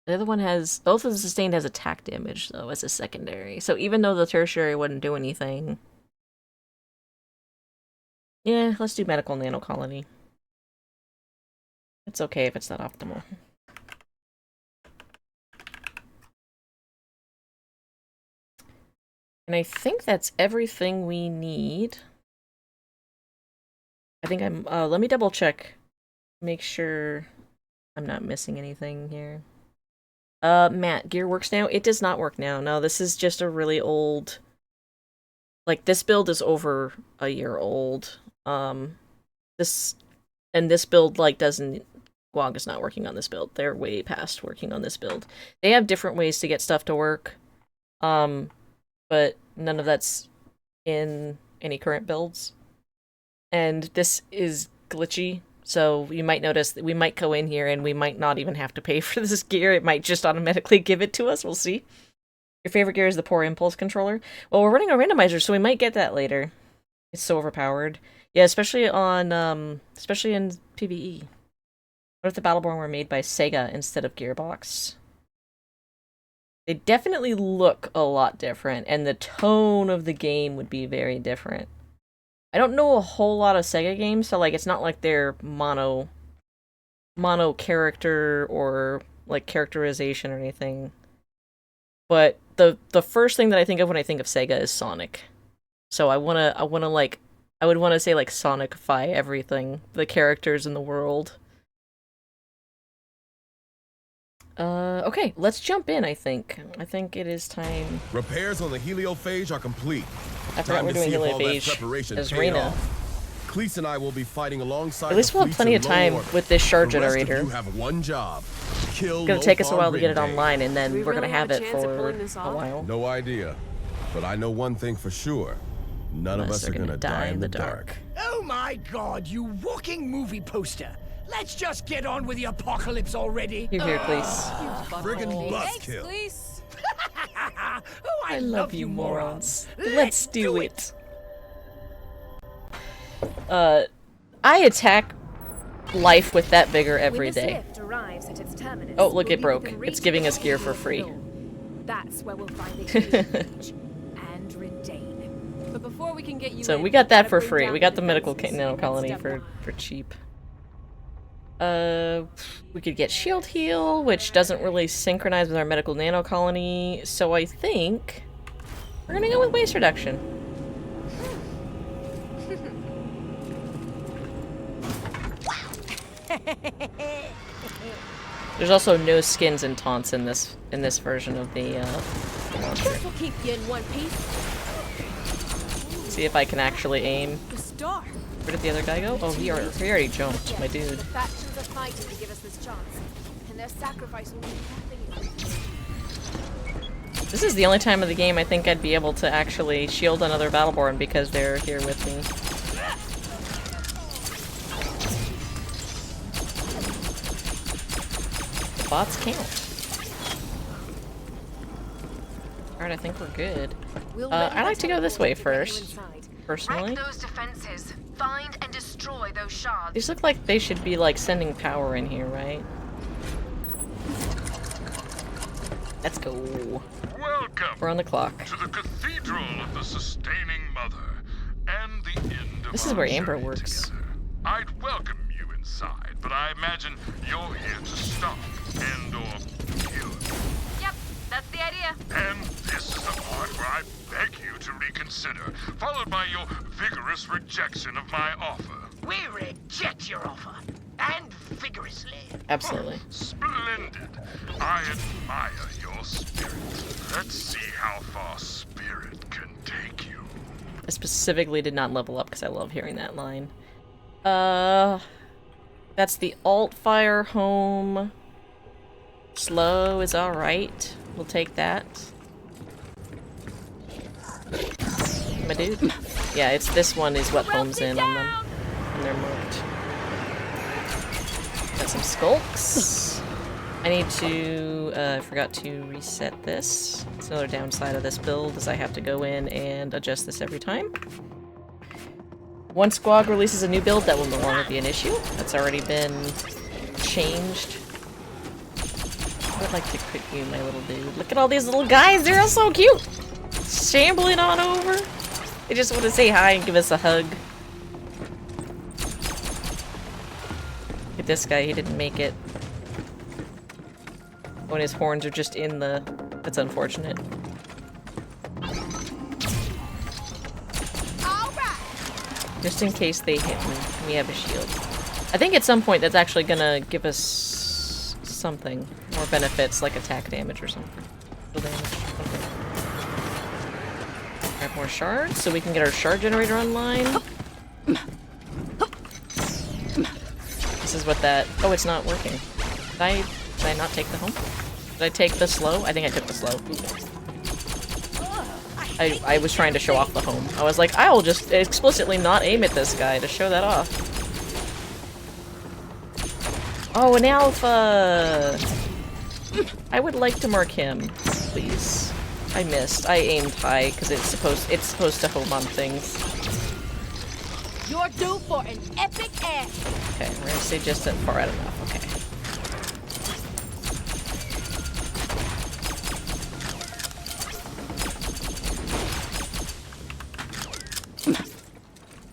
The other one has... Oath of the Sustained has attack damage, though, as a secondary. So even though the tertiary wouldn't do anything... Yeah, let's do medical nano colony. It's okay if it's not optimal. And I think that's everything we need. I think I'm... let me double check. Make sure I'm not missing anything here. Matt, gear works now? It does not work now. No, this is just a really old... Like, this build is over a year old. This build, like, doesn't... Guag is not working on this build. They're way past working on this build. They have different ways to get stuff to work. But none of that's in any current builds. And this is glitchy. So you might notice that we might go in here and we might not even have to pay for this gear. It might just automatically give it to us. We'll see. Your favorite gear is the Poor Impulse Controller. Well, we're running a randomizer, so we might get that later. It's so overpowered. Yeah, especially on, especially in PvE. What if the Battleborn were made by Sega instead of Gearbox? They definitely look a lot different, and the tone of the game would be very different. I don't know a whole lot of Sega games, so like it's not like they're mono character or like characterization or anything. But the first thing that I think of when I think of Sega is Sonic. So I would want to say like Sonicify everything, the characters in the world. Okay, let's jump in, I think. I think it is time.
Repairs on the heliophage are complete.
I forgot we're doing heliophage as Reyna.
Cleese and I will be fighting alongside.
At least we'll have plenty of time with this shard generator.
You have one job. Kill
it's gonna take us a while to get it online, and then we're gonna have it for a while.
No idea. But I know one thing for sure. None of us are gonna die in the dark.
Oh my god, you walking movie poster! Let's just get on with the apocalypse already.
You're here, please.
Friggin' buzzkill.
Oh,
I love you, morons. Let's do it. I attack life with that vigor every day. Oh, look, it broke. It's giving us gear for free.
That's where we'll find the and Redain. But before we can get you
so we got that for free. We got the medical nano colony for cheap. We could get shield heal, which doesn't really synchronize with our medical nano colony, so I think we're gonna go with waste reduction. There's also no skins and taunts in this version of the monster.
This will keep you in one piece.
See if I can actually aim.
The star.
Where did the other guy go? Oh, he already jumped, my dude.
The factions are fighting to give us this chance, and their sacrifice will mean nothing.
This is the only time of the game I think I'd be able to actually shield another Battleborn because they're here with me. The bots count. Alright, I think we're good. I like to go this way first, personally.
Wreck those defenses. Find and destroy those shards.
These look like they should be like sending power in here, right? Let's go.
Welcome
We're on the clock.
to the Cathedral of the Sustaining Mother and the end of
This is
our
where Amber
journey
works.
together. I'd welcome you inside, but I imagine you're here to stop and/or kill.
Yep, that's the idea.
And this is the part where I beg you to reconsider, followed by your vigorous rejection of my offer.
We reject your offer, and vigorously.
Absolutely.
Splendid. I admire your spirit. Let's see how far spirit can take you.
I specifically did not level up because I love hearing that line. That's the alt fire home. Slow is alright. We'll take that. My dude. Yeah, it's this one is what homes in on them. And they're marked. Got some skulks. I need to, I forgot to reset this. It's another downside of this build is I have to go in and adjust this every time. Once Squad releases a new build, that will no longer be an issue. That's already been changed. I would like to crit you, my little dude. Look at all these little guys, they're all so cute! Shambling on over. They just want to say hi and give us a hug. Look at this guy, he didn't make it. When his horns are just in the... That's unfortunate. Just in case they hit me, we have a shield. I think at some point that's actually gonna give us something. More benefits, like attack damage or something. Grab more shards so we can get our shard generator online. This is what that... Oh, it's not working. Did I not take the home? Did I take the slow? I think I took the slow. I was trying to show off the home. I was like, I will just explicitly not aim at this guy to show that off. Oh, an alpha! I would like to mark him, please. I missed. I aimed high because it's supposed to home on things.
You're due for an epic ass.
Okay, we're gonna stay just far out enough. Okay.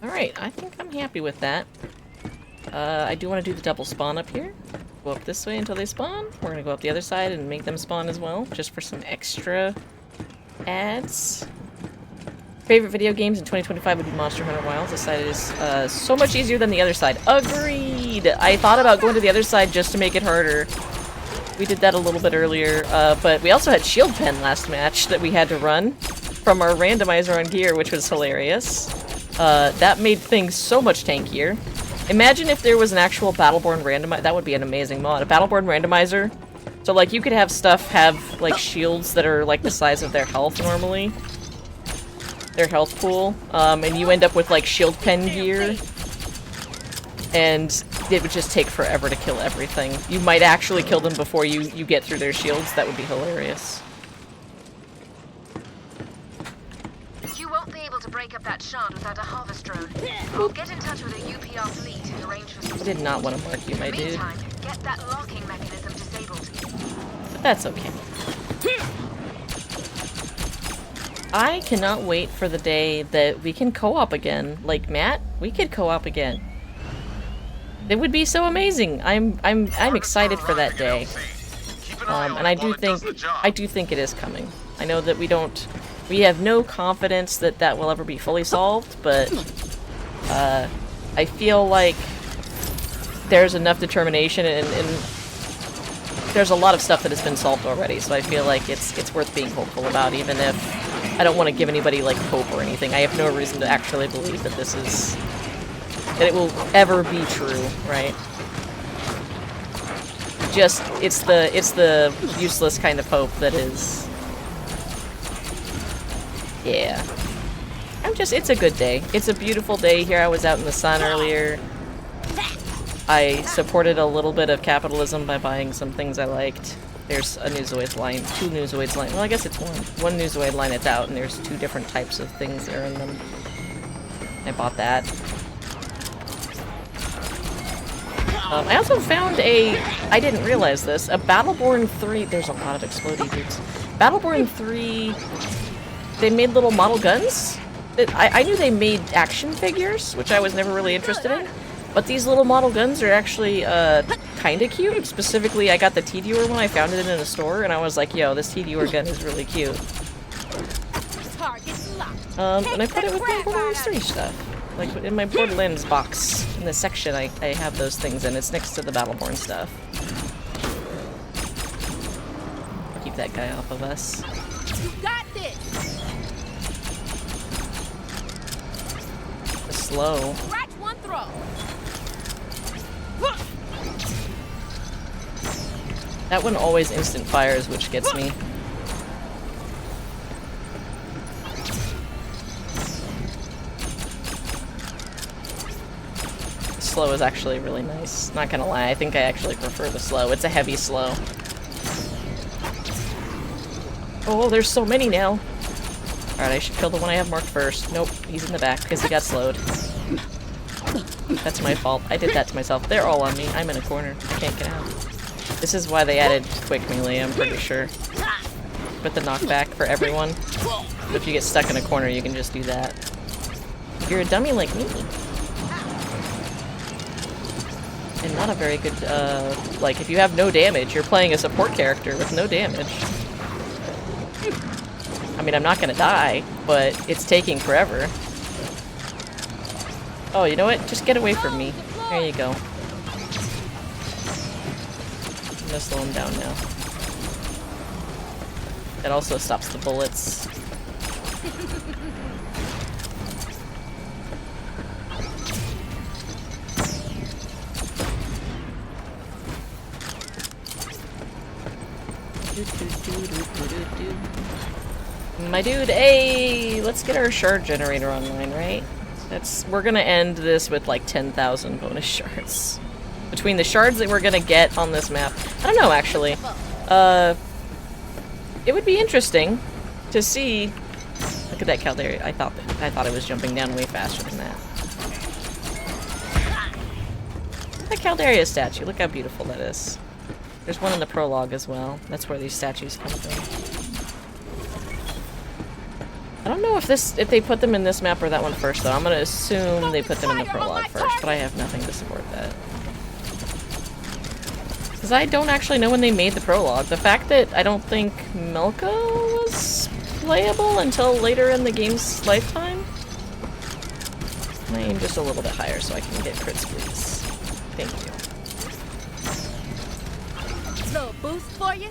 Alright, I think I'm happy with that. I do want to do the double spawn up here. Go up this way until they spawn. We're gonna go up the other side and make them spawn as well, just for some extra ads. Favorite video games in 2025 would be Monster Hunter Wilds. This side is so much easier than the other side. Agreed! I thought about going to the other side just to make it harder. We did that a little bit earlier, but we also had shield pen last match that we had to run from our randomizer on gear, which was hilarious. That made things so much tankier. Imagine if there was an actual Battleborn randomizer. That would be an amazing mod. A Battleborn randomizer. So, like, you could have stuff have, like, shields that are, like, the size of their health normally. Their health pool. And you end up with, like, shield pen gear. And it would just take forever to kill everything. You might actually kill them before you get through their shields. That would be hilarious.
You won't be able to break up that shard without a harvest drone. I'll get in touch with a UPR fleet and arrange for some...
I did not want to mark you, my dude.
Meantime, get that locking mechanism disabled.
But that's okay. I cannot wait for the day that we can co-op again. Like, Matt, we could co-op again. It would be so amazing. I'm excited for that day. And I do think it is coming. I know that we have no confidence that that will ever be fully solved, but I feel like there's enough determination and there's a lot of stuff that has been solved already, so I feel like it's worth being hopeful about, even if I don't want to give anybody like hope or anything. I have no reason to actually believe that that it will ever be true, right? Just it's the useless kind of hope that is. Yeah. It's a good day. It's a beautiful day here. I was out in the sun earlier. I supported a little bit of capitalism by buying some things I liked. There's a Newzoids line, 2 Newzoids line. Well, I guess it's one. One Newzoid line that's out, and there's 2 different types of things that are in them. I bought that. I also found I didn't realize this, a Battleborn 3, there's a lot of explodey dudes. Battleborn 3, they made little model guns. I knew they made action figures, which I was never really interested in. But these little model guns are actually kinda cute. Specifically, I got the T-Viewer one. I found it in a store, and I was like, yo, this T-Viewer gun is really cute. And I put it with my Borderlands 3 stuff. Like, in my Borderlands box. In the section, I have those things, and it's next to the Battleborn stuff. Keep that guy off of us.
You got this.
Slow.
Scratch one throw.
That one always instant fires, which gets me. Slow is actually really nice. Not gonna lie, I think I actually prefer the slow. It's a heavy slow. Oh, there's so many now. Alright, I should kill the one I have marked first. Nope, he's in the back because he got slowed. That's my fault. I did that to myself. They're all on me. I'm in a corner. I can't get out. This is why they added quick melee, I'm pretty sure. With the knockback for everyone. But if you get stuck in a corner, you can just do that. If you're a dummy like me. And not a very good, like, if you have no damage, you're playing a support character with no damage. I mean, I'm not gonna die, but it's taking forever. Oh, you know what? Just get away from me. There you go. I'm gonna slow him down now. That also stops the bullets. My dude, hey! Let's get our shard generator online, right? We're gonna end this with like 10,000 bonus shards. Between the shards that we're gonna get on this map. I don't know, actually. It would be interesting to see. Look at that Caldera. I thought it was jumping down way faster than that. That Caldera statue, look how beautiful that is. There's one in the prologue as well. That's where these statues come from. I don't know if they put them in this map or that one first, though. I'm gonna assume they put them in the prologue first, but I have nothing to support that. Because I don't actually know when they made the prologue. The fact that I don't think Melka was playable until later in the game's lifetime. I aim just a little bit higher so I can get crits, please. Thank you.
Little boost for you.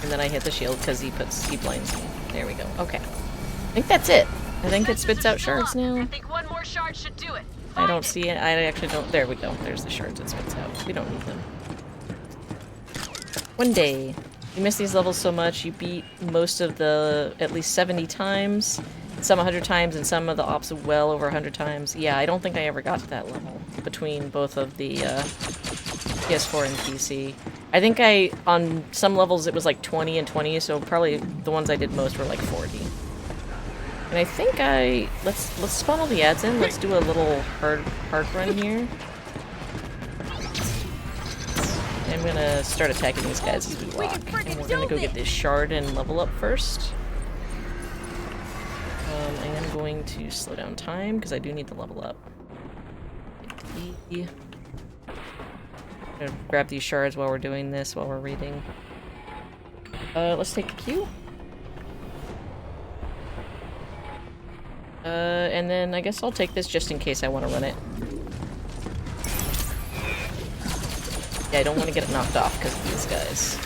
And then I hit the shield because he blinds me. There we go. Okay. I think that's it. I think it spits out shards now.
I think one more shard should do it.
I don't see it. I actually don't. There we go. There's the shards it spits out. We don't need them. One day. You miss these levels so much. You beat most of the at least 70 times. Some 100 times, and some of the ops well over 100 times. Yeah, I don't think I ever got to that level between both of the PS4 and PC. I think on some levels it was like 20 and 20, so probably the ones I did most were like 40. And I think let's spawn all the ads in. Let's do a little hard run here. I'm gonna start attacking these guys as we walk. And we're gonna go get this shard and level up first. I am going to slow down time because I do need to level up. Yeah. I'm gonna grab these shards while we're doing this, while we're reading. Let's take the Q. And then I guess I'll take this just in case I want to run it. Yeah, I don't want to get it knocked off because of these guys.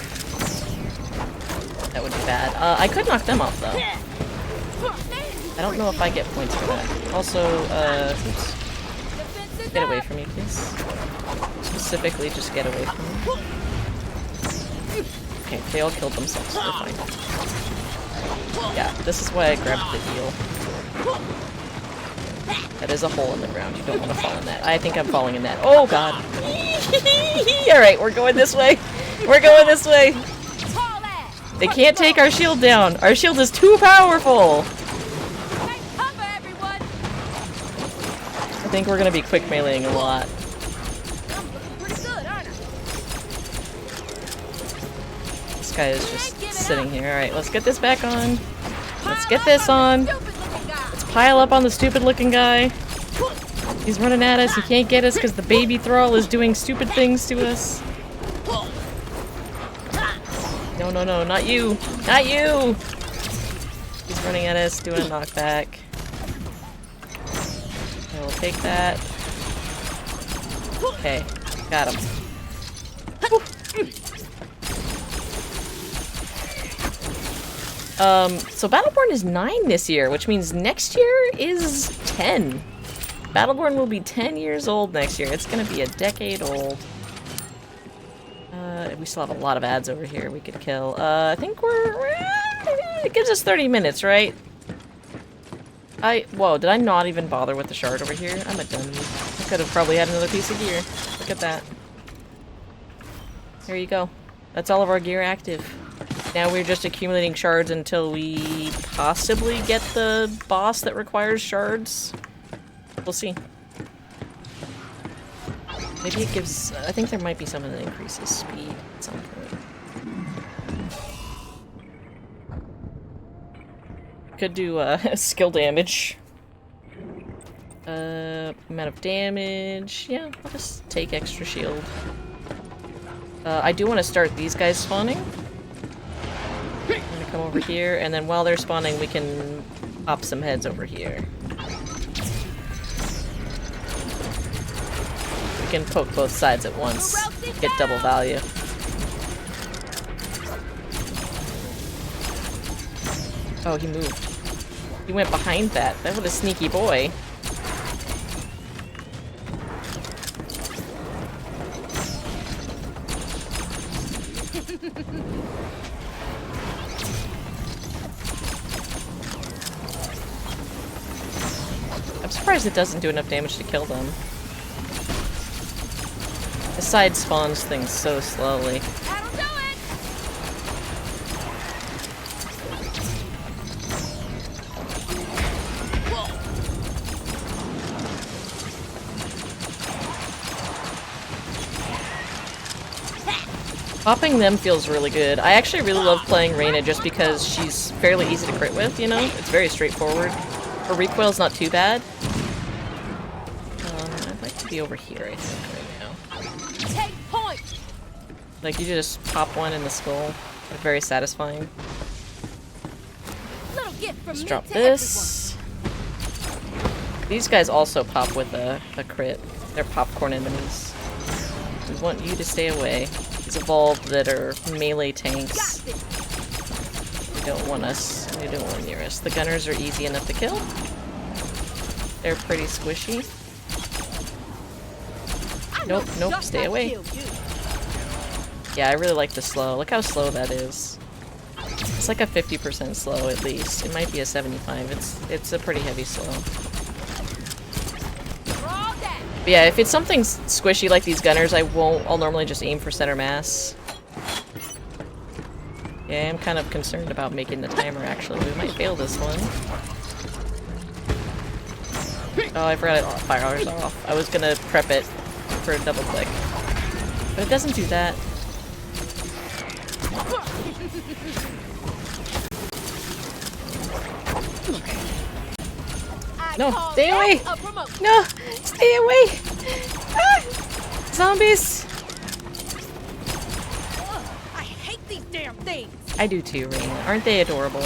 That would be bad. I could knock them off, though. I don't know if I get points for that. Also, oops. Get away from me, please. Specifically, just get away from me. Okay, they all killed themselves, so they're fine. Yeah, this is why I grabbed the eel. That is a hole in the ground. You don't want to fall in that. I think I'm falling in that. Oh, God. Alright, we're going this way. We're going this way. They can't take our shield down. Our shield is too powerful. I think we're going to be quick meleeing a lot. This guy is just sitting here. Alright, let's get this back on. Let's get this on. Let's pile up on the stupid looking guy. He's running at us. He can't get us because the baby thrall is doing stupid things to us. No, no, no, not you. Not you! He's running at us, doing a knockback. I will take that. Okay, got him. So Battleborn is 9 this year, which means next year is 10. Battleborn will be 10 years old next year. It's gonna be a decade old. We still have a lot of ads over here we could kill. I think it gives us 30 minutes, right? Whoa, did I not even bother with the shard over here? I'm a dummy. I could have probably had another piece of gear. Look at that. There you go. That's all of our gear active. Now we're just accumulating shards until we possibly get the boss that requires shards. We'll see. Maybe it gives... I think there might be something that increases speed at some point. Could do skill damage. Amount of damage. Yeah, I'll just take extra shield. I do want to start these guys spawning. I'm gonna come over here, and then while they're spawning, we can pop some heads over here. We can poke both sides at once. Get double value. Oh, he moved. He went behind that. That was a sneaky boy. I'm surprised it doesn't do enough damage to kill them. The side spawns things so slowly.
That'll do it.
Popping them feels really good. I actually really love playing Reyna just because she's fairly easy to crit with, you know? It's very straightforward. Her recoil's not too bad. I'd like to be over here, I think, right now.
Take point.
Like, you just pop one in the skull. They're very satisfying.
Little gift from
Let's
me
drop
to
this. These guys also pop with a crit. They're popcorn enemies. We want you to stay away. These evolved that are melee tanks. They don't want us. They don't want near us. The gunners are easy enough to kill. They're pretty squishy. Nope, nope, stay away. Yeah, I really like the slow. Look how slow that is. It's like a 50% slow at least. It might be a 75. It's a pretty heavy slow. But yeah, if it's something squishy like these gunners, I'll normally just aim for center mass. Yeah, I'm kind of concerned about making the timer actually. We might fail this one. Oh, I forgot to fire ours off. I was gonna prep it for a double click. But it doesn't do that. No, stay away! No, stay away! Ah! zombies!
Ugh, I hate these damn things.
I do too, Raina. Aren't they adorable?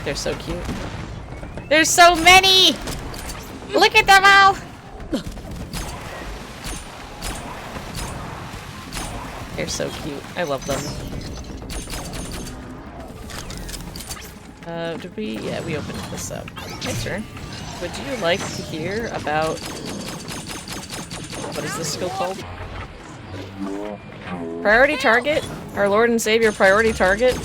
They're so cute. There's so many! Look at them all! They're so cute. I love them. Did we? Yeah, we opened this up. Hey, sir. Would you like to hear about... What is this skill called? Priority target? Our Lord and Savior priority target?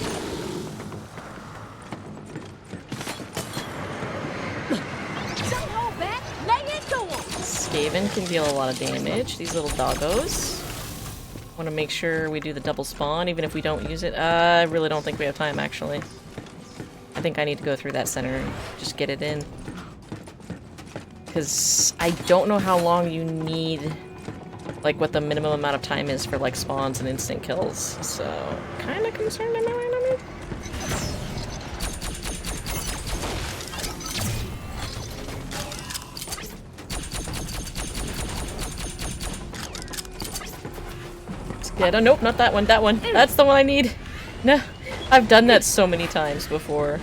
Don't hold back. Lay into 'em.
Skaven can deal a lot of damage. These little doggos. Want to make sure we do the double spawn, even if we don't use it. I really don't think we have time, actually. I think I need to go through that center and just get it in. Because I don't know how long you need, like, what the minimum amount of time is for, like, spawns and instant kills. So, kind of concerned, am I right on it? Yeah, no, nope, not that one, that one. That's the one I need. No, I've done that so many times before.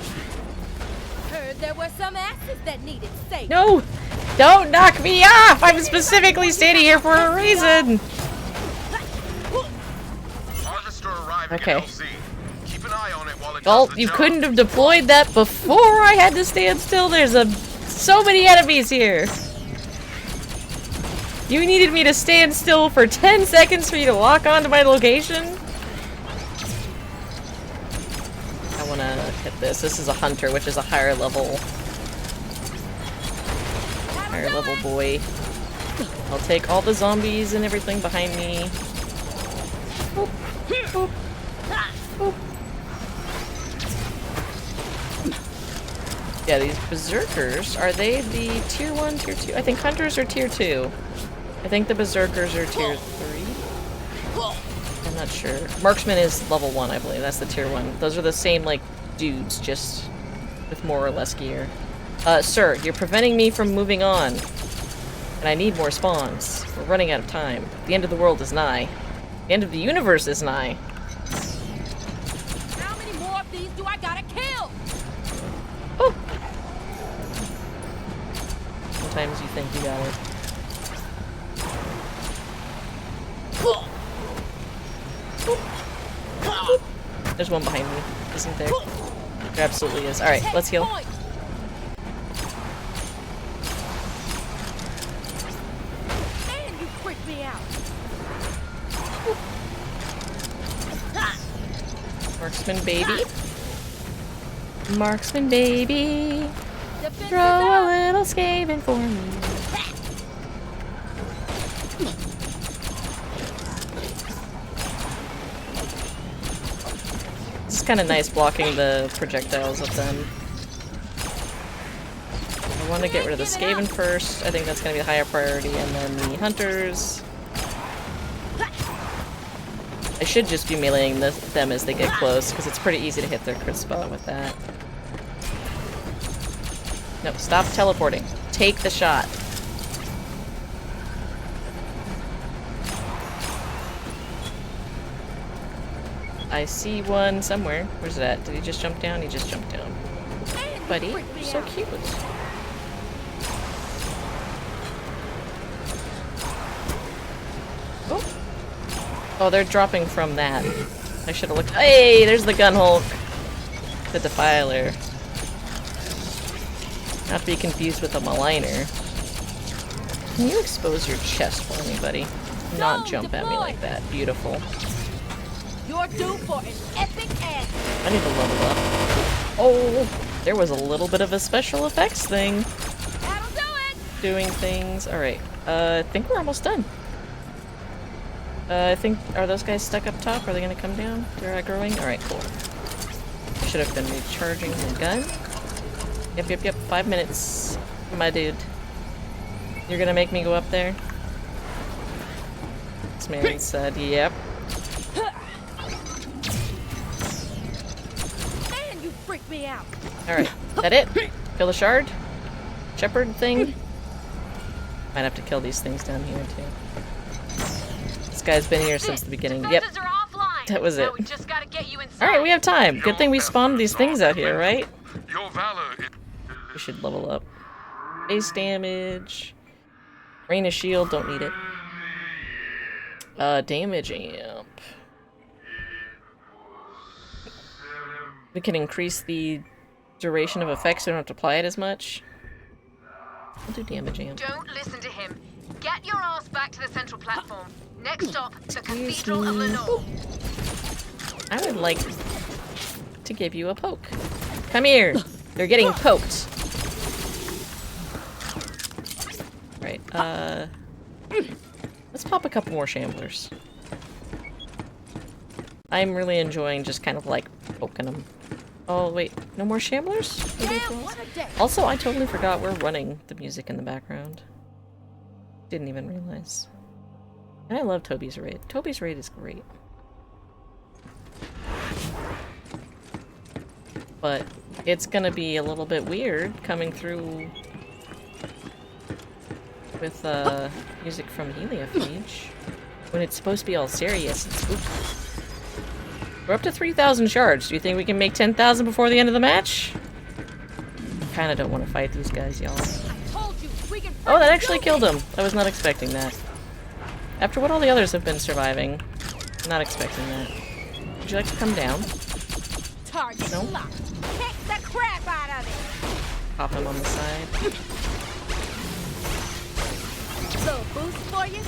Heard there were some asses that needed saving.
No! Don't knock me off! I'm specifically standing here for a reason!
Harvester arriving
Okay.
at LZ. Keep an eye on it while it
Well,
does the
you
job.
couldn't have deployed that before I had to stand still. There's so many enemies here. You needed me to stand still for 10 seconds for you to walk onto my location? I wanna hit this. This is a hunter, which is a higher level boy. I'll take all the zombies and everything behind me. Boop, boop, boop. Yeah, these berserkers, are they the tier 1, tier 2? I think hunters are tier 2. I think the berserkers are tier 3. I'm not sure. Marksman is level 1, I believe. That's the tier 1. Those are the same, like, dudes, just with more or less gear. Sir, you're preventing me from moving on. And I need more spawns. We're running out of time. The end of the world is nigh. The end of the universe is nigh.
How many more of these do I gotta kill?
Oh! Sometimes you think you got it. There's one behind me, isn't there? There absolutely is. Alright, let's heal.
Point. And you freaked me out.
Marksman baby. Marksman baby.
Defense
Throw a little skaven for me. It's kind of nice blocking the projectiles of them. I want to get rid of the Skaven first. I think that's going to be the higher priority, and then the hunters. I should just be meleeing them as they get close, because it's pretty easy to hit their crit spot with that. Nope, stop teleporting. Take the shot. I see one somewhere. Where's it at? Did he just jump down? He just jumped down. Buddy, you're so cute. Oh. Oh, they're dropping from that. I should have looked. Hey, there's the gun Hulk. The Defiler. Not to be confused with a Maligner. Can you expose your chest for me, buddy? Not jump at me like that. Beautiful.
You're due for an epic end.
I need to level up. Oh, there was a little bit of a special effects thing.
That'll do it.
Doing things. Alright. I think we're almost done. I think, are those guys stuck up top? Are they gonna come down? They're aggroing? Alright, cool. Should have been recharging the gun. Yep. 5 minutes, my dude. You're gonna make me go up there? This man said, yep.
And you freaked me out.
Alright, that it? Kill the shard? Shepherd thing? Might have to kill these things down here too. This guy's been here since the beginning. Yep.
Defenders are offline.
That was it.
Now we just gotta get you inside.
Alright, we have time. Good thing we spawned these things out here, right?
Your valor is...
We should level up. Base damage. Rain of shield, don't need it. Damage amp. We can increase the duration of effects, so we don't have to apply it as much. We'll do damage amp.
Don't listen to him. Get your ass back to the central platform. Next stop, the Cathedral of Lenore.
I would like to give you a poke. Come here. They're getting poked. Right, let's pop a couple more shamblers. I'm really enjoying just kind of like poking them. Oh wait, no more shamblers? Also, I totally forgot we're running the music in the background. Didn't even realize. And I love Toby's raid. Toby's raid is great. But it's gonna be a little bit weird coming through with music from Heliophage when it's supposed to be all serious and spooky. We're up to 3,000 shards. Do you think we can make 10,000 before the end of the match? I kinda don't want to fight these guys, y'all. Oh, that actually killed him. I was not expecting that. After what all the others have been surviving, not expecting that. Would you like to come down? No?
Kick the crap out of it.
Pop him on the side.
Little boost for you.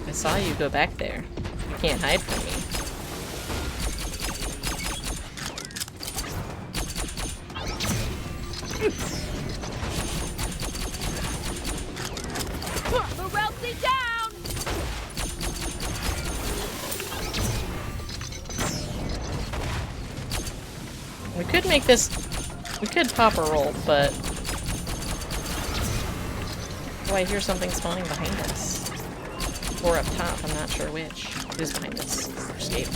I saw you go back there. You can't hide from me.
Morelsi down.
We could make this... We could pop a roll, but... Oh, I hear something spawning behind us. Or up top, I'm not sure which. Who's behind us? Escape.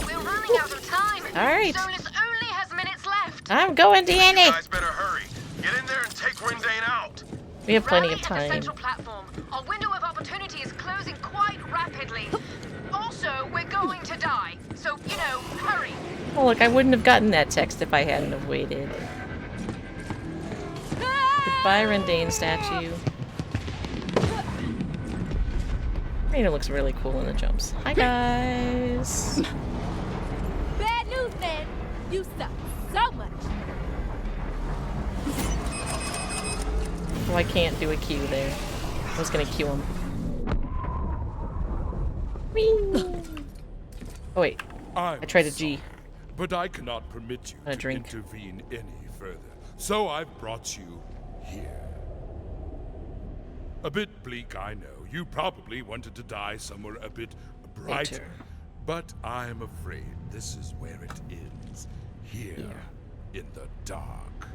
We're running out of time.
Alright.
Solus only has minutes left.
I'm going,
You
Danny!
guys better hurry. Get in there and take Rendane out.
We have plenty
Rally
of
at the
time.
central platform. Our window of opportunity is closing quite rapidly. Also, we're going to die. So, you know, hurry.
Oh, look, I wouldn't have gotten that text if I hadn't have waited. Goodbye, Rendane statue. Raina looks really cool in the jumps. Hi, guys!
Bad news, man. You suck so much.
Oh, I can't do a Q there. I was gonna Q him. Whee! Oh, wait. I tried a G.
But I cannot permit you
A
to
drink.
intervene any further. So I've brought you here. A bit bleak, I know. You probably wanted to die somewhere a bit brighter. But I'm afraid this is where it ends. Here, in the dark.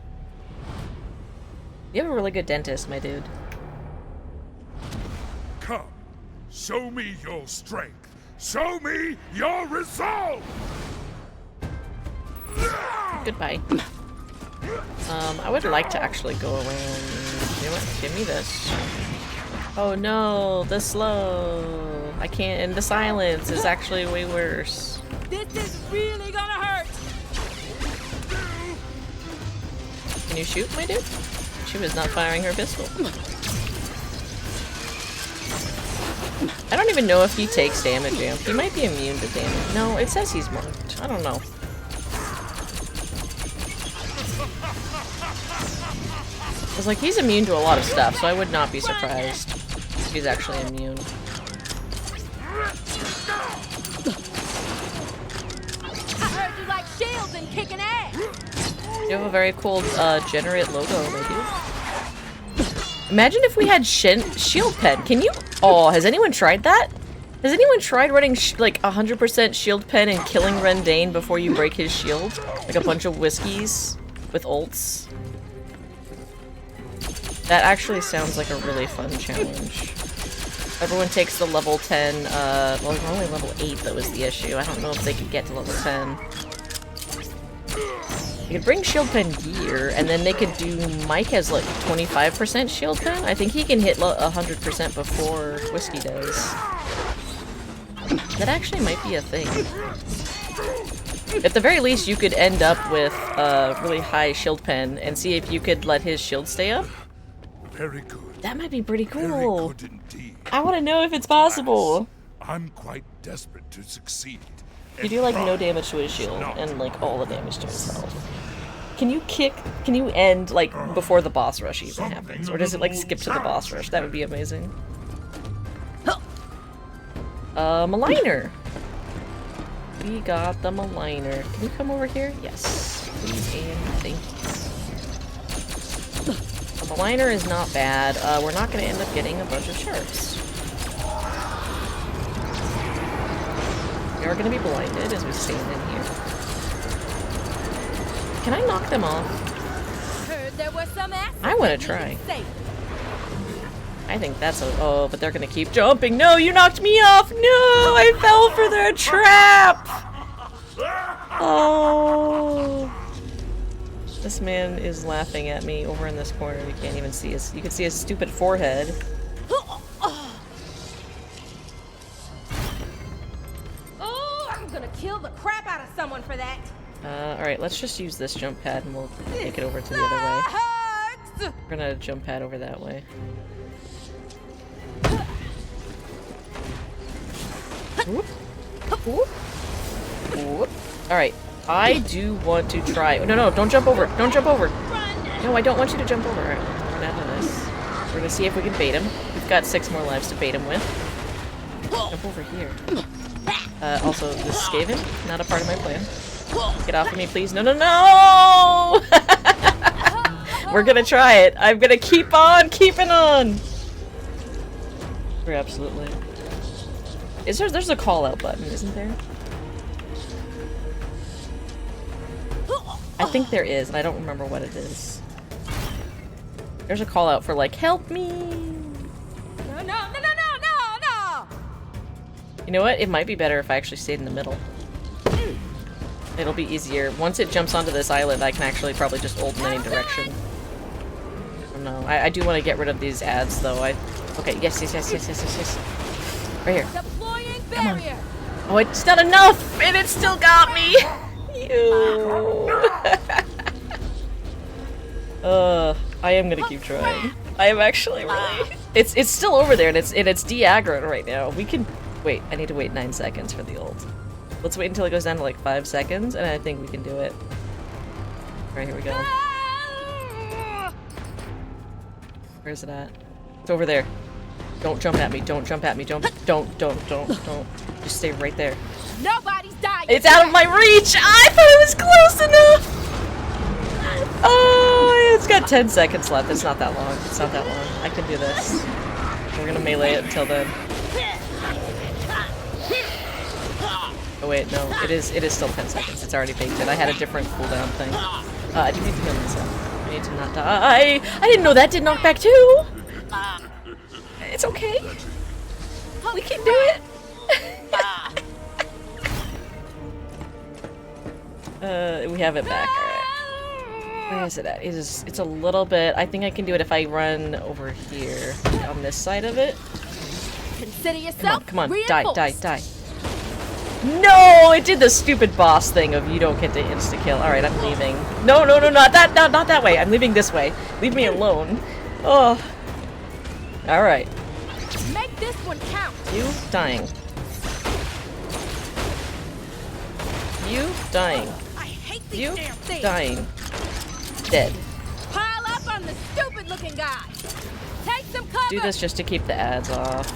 You have a really good dentist, my dude.
Come, show me your strength. Show me your resolve!
Goodbye. I would like to actually go around. You know what? Give me this. Oh no, the slow. I can't, and the silence is actually way worse.
This is really gonna hurt.
Can you shoot, my dude? She was not firing her pistol. I don't even know if he takes damage, amp. He might be immune to damage. No, it says he's marked. I don't know. I was like, he's immune to a lot of stuff, so I would not be surprised if he's actually immune.
I heard you like shields and kicking ass.
You have a very cool generate logo, my dude. Imagine if we had shield pen. Can you? Oh, has anyone tried that? Has anyone tried running like 100% shield pen and killing Rendane before you break his shield? Like a bunch of whiskeys with ults? That actually sounds like a really fun challenge. Everyone takes the level 10, well, we're only level 8 that was the issue. I don't know if they could get to level 10. You could bring shield pen gear, and then they could do... Mike has like 25% shield pen. I think he can hit 100% before Whiskey does. That actually might be a thing. At the very least, you could end up with a really high shield pen and see if you could let his shield stay up.
Very good.
That might be pretty cool.
Very good indeed.
I want to know if it's possible.
I'm quite desperate to succeed.
You do like no damage to his shield and like all the damage to his health. Can you end like before the boss rush even happens? Or does it like skip to the boss rush? That would be amazing. Maligner. We got the Maligner. Can you come over here? Yes. Please and thank you. The Maligner is not bad. We're not going to end up getting a bunch of sharks. We are going to be blinded as we stand in here. Can I knock them off?
Heard there was some
I want to try. I think that's a... Oh, but they're going to keep jumping. No, you knocked me off. No, I fell for their trap. Oh. This man is laughing at me over in this corner. You can't even see his... You can see his stupid forehead.
Oh, I'm gonna kill the crap out of someone for that.
Alright, let's just use this jump pad and we'll take it over to the other way. We're gonna jump pad over that way. Whoop. Whoop. Whoop. Alright, I do want to try. No, don't jump over. Don't jump over. No, I don't want you to jump over. Alright, we're not doing this. We're gonna see if we can bait him. We've got 6 more lives to bait him with. Jump over here. Also, this is Skaven, not a part of my plan. Get off of me, please. No, no, no! We're gonna try it. I'm gonna keep on keeping on! We're absolutely... There's a call-out button, isn't there? I think there is, and I don't remember what it is. There's a call-out for, like, help me!
No, no, no, no, no, no, no!
You know what? It might be better if I actually stayed in the middle. It'll be easier. Once it jumps onto this island, I can actually probably just ult in any direction. Oh no. I do want to get rid of these ads, though. Okay, yes. Right here.
Deploying barrier.
Oh, it's not enough! And it still got me! Ew. I am gonna keep trying. I am actually really... It's still over there, and it's de-aggroed right now. We can... Wait, I need to wait 9 seconds for the ult. Let's wait until it goes down to like 5 seconds, and I think we can do it. Alright, here we go. Where is it at? It's over there. Don't jump at me, don't jump at me, don't. Just stay right there.
Nobody's dying.
It's out of my reach! I thought it was close enough! Oh, it's got 10 seconds left. It's not that long. It's not that long. I can do this. We're gonna melee it until then. Oh wait, no, it is still 10 seconds. It's already baked in. I had a different cooldown thing. I do need to heal myself. I need to not die. I didn't know that did knockback too! It's okay. We can do it! We have it back, alright. Where is it at? It's a little bit... I think I can do it if I run over here on this side of it.
Consider yourself
Come on, die. No! It did the stupid boss thing of you don't get to insta-kill. Alright, I'm leaving. No, not that way. I'm leaving this way. Leave me alone. Oh. Alright.
Make this one count.
You dying. You dying.
I hate these
You
damn things.
dying. Dead.
Pile up on the stupid-looking guy. Take some cover.
Do this just to keep the ads off.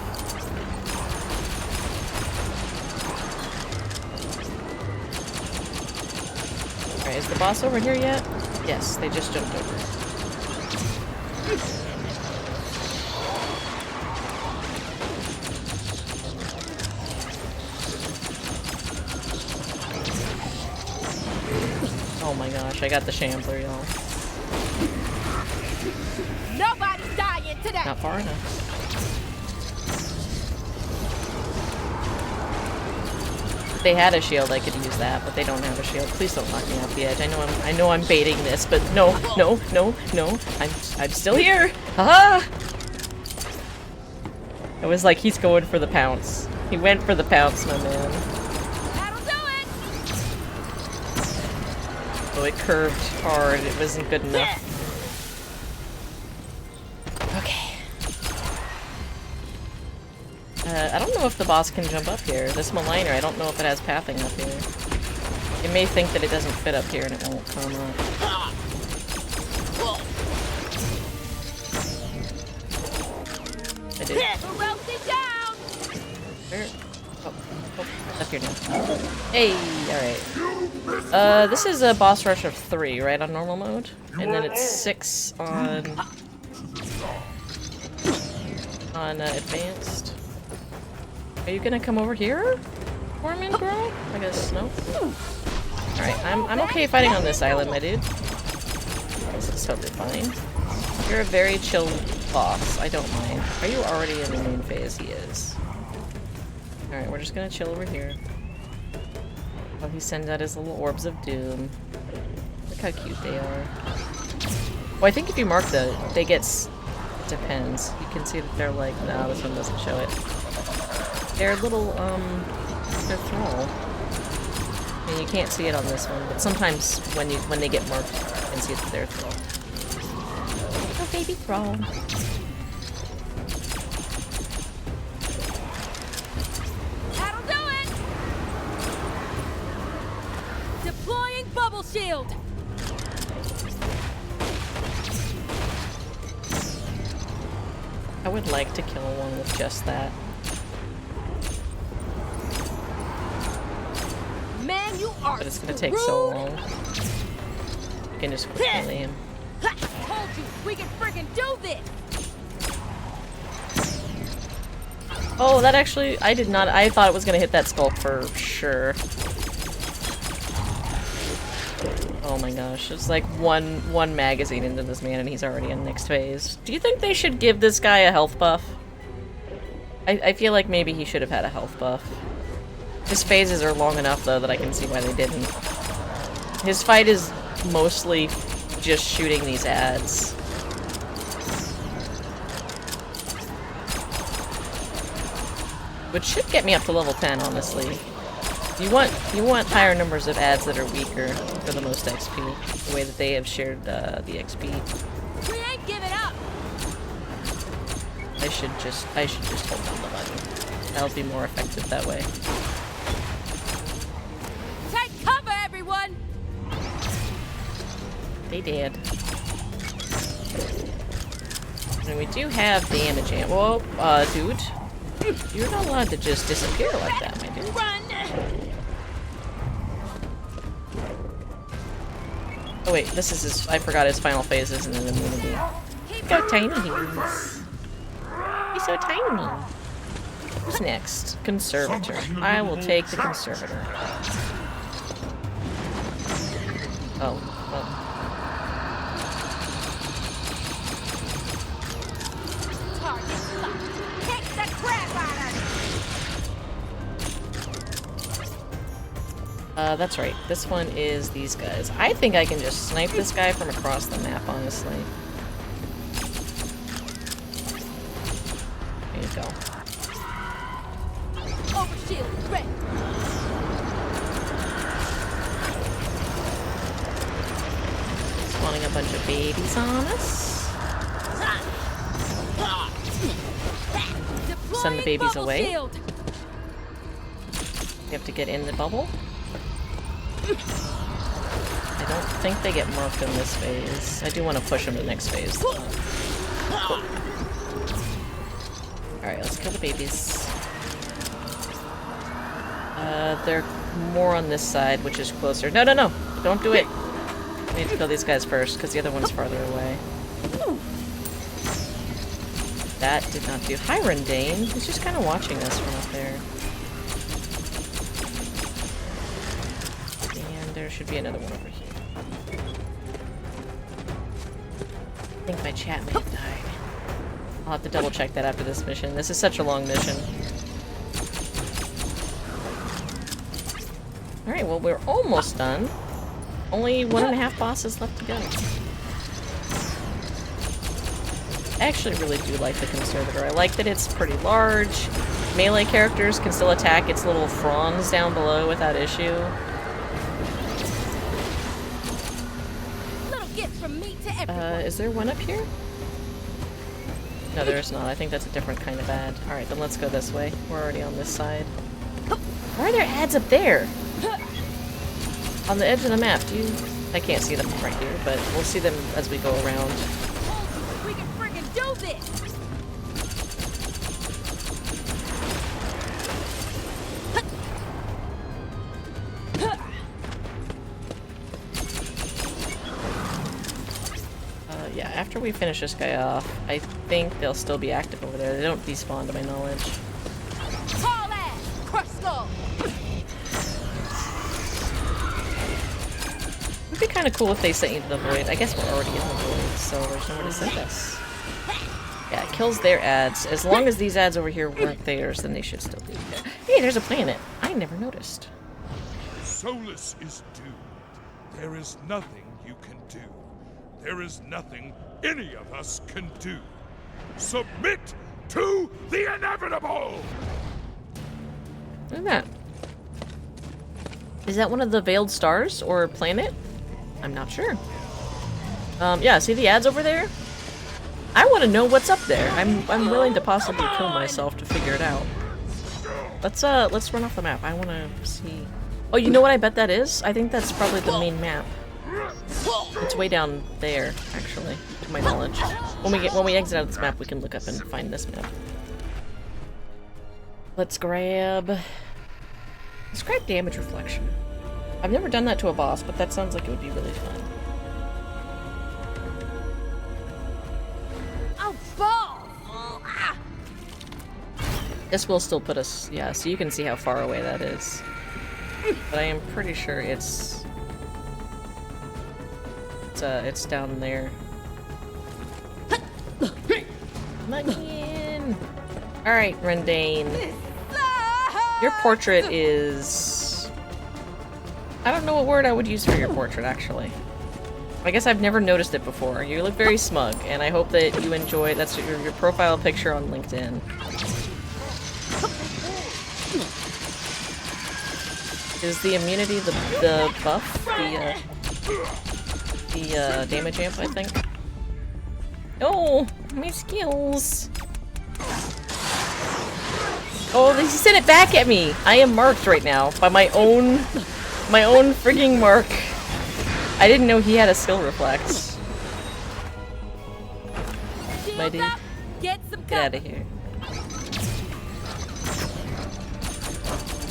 Alright, is the boss over here yet? Yes, they just jumped over. Oh my gosh, I got the shambler, y'all.
Nobody's dying today.
Not far enough.
5
they had a shield, I could use that, but they don't have a shield. Please don't knock me off the edge. I know I'm baiting this, but no. I'm still here. Haha! It was like he's going for the pounce. He went for the pounce, my man.
That'll do it.
Oh, it curved hard. It wasn't good enough. Okay. I don't know if the boss can jump up here. This maligner, I don't know if it has pathing up here. You may think that it doesn't fit up here and it won't come up. I did. Where? Oh, up here now. Hey, alright. This is a boss rush of 3, right, on normal mode? And then it's 6 on advanced. Are you gonna come over here, Foreman, bro? I guess no. Alright, I'm okay fighting on this island, my dude. This is totally fine. You're a very chill boss. I don't mind. Are you already in the main phase? He is. Alright, we're just gonna chill over here. While he sends out his little orbs of doom. Look how cute they are. Well, I think if you mark they get... It depends. You can see that they're like... No, this one doesn't show it. They're little, they're thrall. And you can't see it on this one, but sometimes when they get marked, you can see that they're thrall. Oh, baby thrall.
That'll do it. Deploying bubble shield.
I would like to kill one with just that.
Man, you are
But it's gonna take so long. You can just quickly lay him.
Told you, we can freaking do this.
Oh, that actually, I did not, I thought it was gonna hit that skull for sure. Oh my gosh, it's like one magazine into this man and he's already in next phase. Do you think they should give this guy a health buff? I feel like maybe he should have had a health buff. His phases are long enough though that I can see why they didn't. His fight is mostly just shooting these ads. Which should get me up to level 10, honestly. You want higher numbers of ads that are weaker for the most XP, the way that they have shared the XP.
We ain't giving up.
I should just hold down the button. That'll be more effective that way.
Take cover, everyone.
They did. And we do have damage amp. Whoa, dude. You're not allowed to just disappear like that, my dude.
Run.
Oh wait, this is his, I forgot his final phase isn't an immunity. Look how tiny he is. He's so tiny. Who's next? Conservator. I will take the Conservator. Oh, well.
Kick the crap out of
That's right. This one is these guys. I think I can just snipe this guy from across the map, honestly. There you go.
Overshield, ready.
Spawning a bunch of babies on us. Send the babies away.
Shield.
You have to get in the bubble. I don't think they get marked in this phase. I do want to push them to the next phase. Cool. Alright, let's kill the babies. They're more on this side, which is closer. No, no, no! Don't do it! I need to kill these guys first, because the other one's farther away. That did not do. Hi, Rendane. He's just kind of watching us from up there. And there should be another one over here. I think my chat may have died. I'll have to double check that after this mission. This is such a long mission. Alright, well, we're almost done. Only 1.5 bosses left to go. I actually really do like the Conservator. I like that it's pretty large. Melee characters can still attack its little fronds down below without issue.
Little gift from me to everyone.
Is there one up here? No, there is not. I think that's a different kind of ad. Alright, then let's go this way. We're already on this side. Why are there ads up there? On the edge of the map, I can't see them right here, but we'll see them as we go around.
We can friggin' do this!
Yeah, after we finish this guy off, I think they'll still be active over there. They don't despawn to my knowledge.
Haul ass! Crush skull!
It'd be kind of cool if they sent you to the void. I guess we're already in the void, so there's nowhere to send us. Yeah, it kills their ads. As long as these ads over here weren't theirs, then they should still be there. Hey, there's a planet. I never noticed.
Solus is doomed. There is nothing you can do. There is nothing any of us can do. Submit to the inevitable!
Look at that. Is that one of the Veiled Stars or planet? I'm not sure. Yeah, see the ads over there? I want to know what's up there. I'm willing to possibly kill myself to figure it out. Let's run off the map. I want to see. Oh, you know what I bet that is? I think that's probably the main map. It's way down there, actually, to my knowledge. When we exit out of this map, we can look up and find this map. Let's grab damage reflection. I've never done that to a boss, but that sounds like it would be really fun.
Oh, balls!
This will still put us, yeah, so you can see how far away that is. But I am pretty sure it's down there. Again. Alright, Rendane. Your portrait is... I don't know what word I would use for your portrait, actually. I guess I've never noticed it before. You look very smug, and I hope that you enjoy... That's your profile picture on LinkedIn. Is the immunity the buff? The damage amp, I think? Oh, my skills! Oh, he sent it back at me! I am marked right now by my own frigging mark. I didn't know he had a skill reflex. My dude. Get out of here.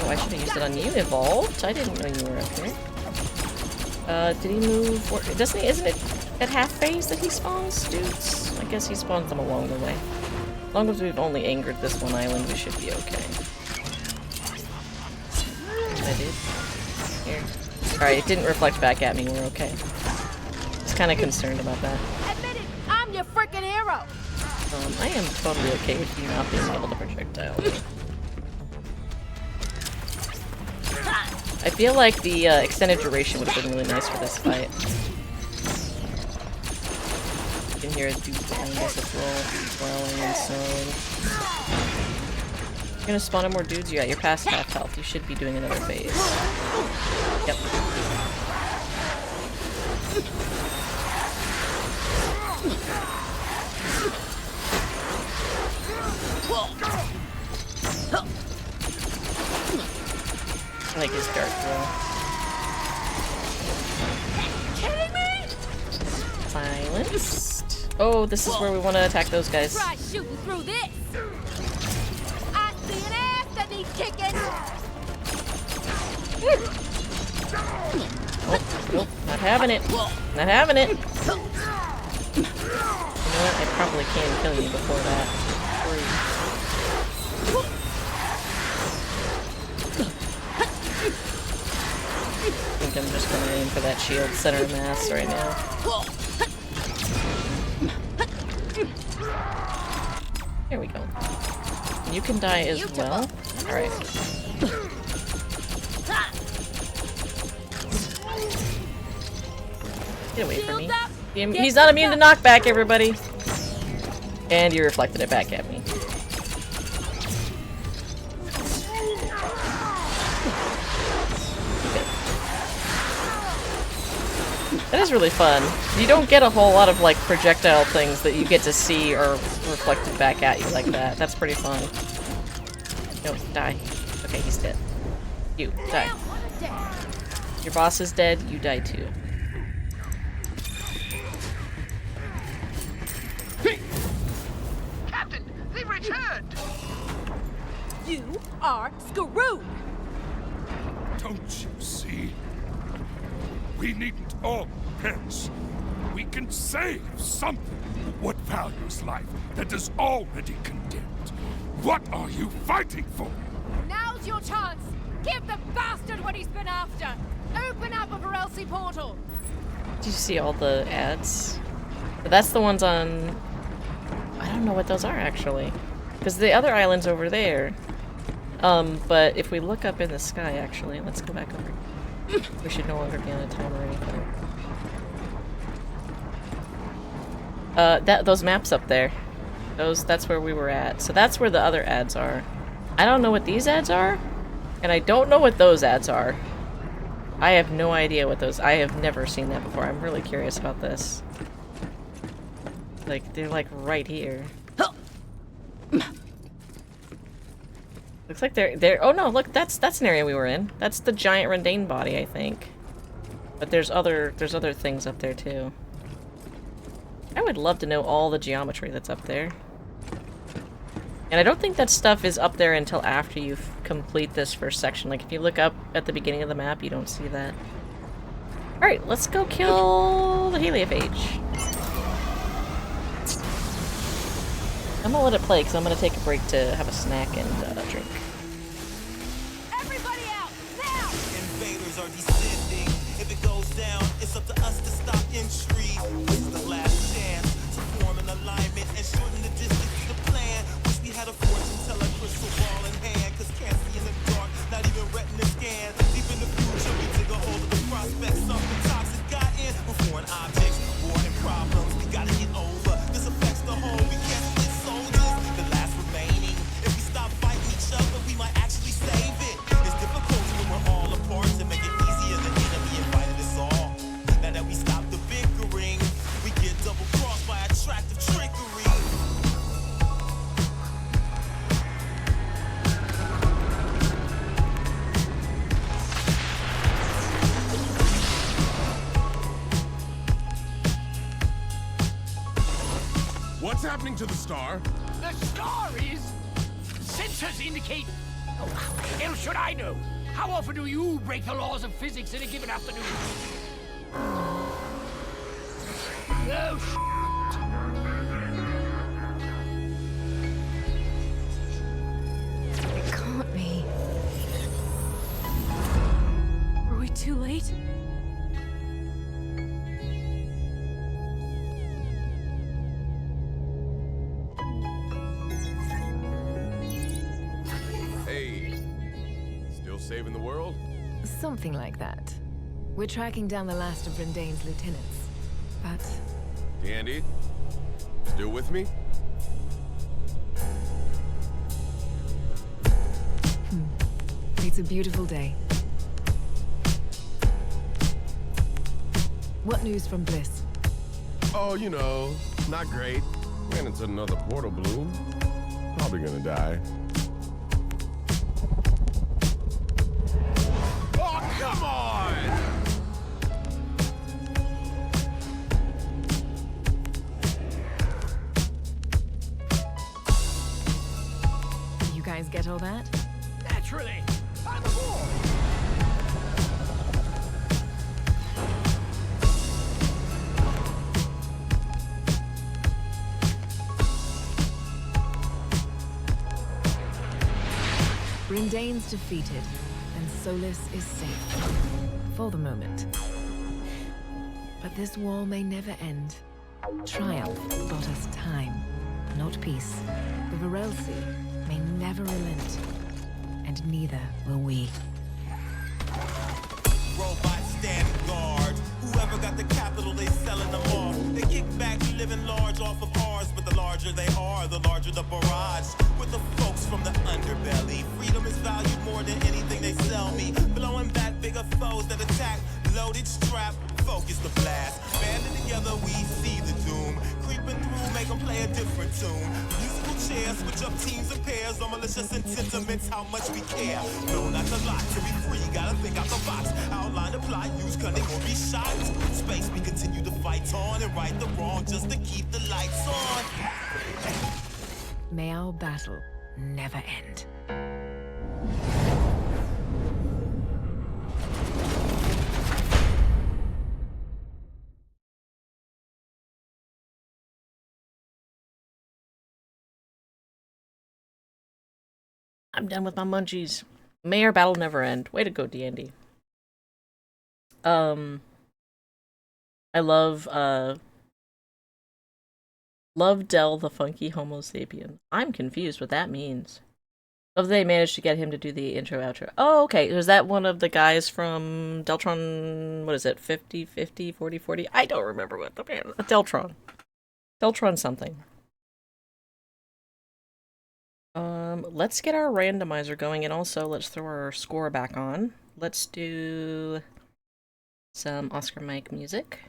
Oh, I should have used it on you, Evolved. I didn't know you were up here. Did he move? Or, doesn't he? Isn't it at half phase that he spawns dudes? I guess he spawns them along the way. As long as we've only angered this one island, we should be okay. I did. Here. Alright, it didn't reflect back at me. We're okay. I was kind of concerned about that.
Admit it, I'm your freaking hero.
I am totally okay with you not being able to projectile. I feel like the extended duration would have been really nice for this fight. You can hear a dude behind us as well, growling and snowing. You're gonna spawn in more dudes? Yeah, you're past half health. You should be doing another phase. Yep. I like his dart throw. Silenced. Oh, this is where we want to attack those guys.
Try shooting through this. I see an ass that needs kicking.
Oh, nope, not having it. Not having it. You know what? I probably can kill you before that. I think I'm just gonna aim for that shield center mass right now. There we go. You can die as well. Alright. Get away from me. He's not immune to knockback, everybody. And you reflected it back at me. That is really fun. You don't get a whole lot of like projectile things that you get to see or reflected back at you like that. That's pretty fun. No, die. Okay, he's dead. You, die. Your boss is dead, you die too.
Captain, they returned!
You are screwed!
Don't you see? We needn't all perish. We can save something. What values life that is already condemned? What are you fighting for?
Now's your chance! Give the bastard what he's been after! Open up a Varelsi portal!
Did you see all the ads? But that's the ones on... I don't know what those are, actually. Because the other island's over there. But if we look up in the sky, actually, let's go back over. We should no longer be on a timer or anything. Those maps up there. That's where we were at. So that's where the other ads are. I don't know what these ads are, and I don't know what those ads are. I have no idea what those... I have never seen that before. I'm really curious about this. Like, they're like right here. Looks like they're... Oh no, look, that's an area we were in. That's the giant Rendane body, I think. But there's other things up there too. I would love to know all the geometry that's up there. And I don't think that stuff is up there until after you complete this first section. Like, if you look up at the beginning of the map, you don't see that. Alright, let's go kill the heliophage. I'm gonna let it play, because I'm gonna take a break to have a snack and drink.
Everybody out! Now!
Invaders are descending. If it goes down, it's up to us to stop entry. This is the last chance to form an alignment and shorten the distance to the plan. Wish we had a fortune teller crystal ball in hand, cause can't see in the dark, not even retina scan. Deep in the future, we take a hold of the prospects. Something toxic got in with foreign objects, war and problems. We gotta get over. This affects the whole. We can't split soldiers. The last remaining. If we stop fighting each other, we might actually save it. It's difficult when we're all apart to make it easier. The enemy invited us all. Now that we stop the bickering, we get double crossed by attractive trickery.
What's happening to the star?
The star is... Sensors indicate... Oh, how the hell should I know? How often do you break the laws of physics in a given afternoon?
It can't be. Are we too late?
Hey, still saving the world?
Something like that. We're tracking down the last of Rendane's lieutenants. But...
Andy? Still with me?
It's a beautiful day. What news from Bliss?
Oh, you know, not great. Ran into another portal bloom. Probably gonna die. Oh, come on!
You guys get all that?
Naturally. On the board.
Rendane's defeated, and Solus is safe. For the moment. But this war may never end. Triumph brought us time, not peace. The Varelsi may never relent, and neither will we.
Robots stand guard. Who Whoever got the capital, they selling them off. They kick back, living large off of ours, but the larger they are, the larger the barrage. With the folks from the underbelly, freedom is valued more than anything they sell me. Blowing back bigger foes that attack, loaded strap, focus the blast. Banded together, we see the doom. Creeping through, make them play a different tune. Musical chairs, switch up teams and pairs. On malicious and sentiments, how much we care. No, not a lot, to be free, gotta think out the box. Outline the plot, use cunning or be shot. Space, we continue to fight on and right the wrong just to keep the lights on.
May our battle never end.
I'm done with my munchies. May our battle never end. Way to go, D&D. I love Del the Funky Homo Sapien. I'm confused what that means. Love they managed to get him to do the intro outro. Oh, okay. Was that one of the guys from Deltron, what is it, 50-50, 40-40? I don't remember what the man. Deltron. Deltron something. Let's get our randomizer going, and also let's throw our score back on. Let's do some Oscar Mike music.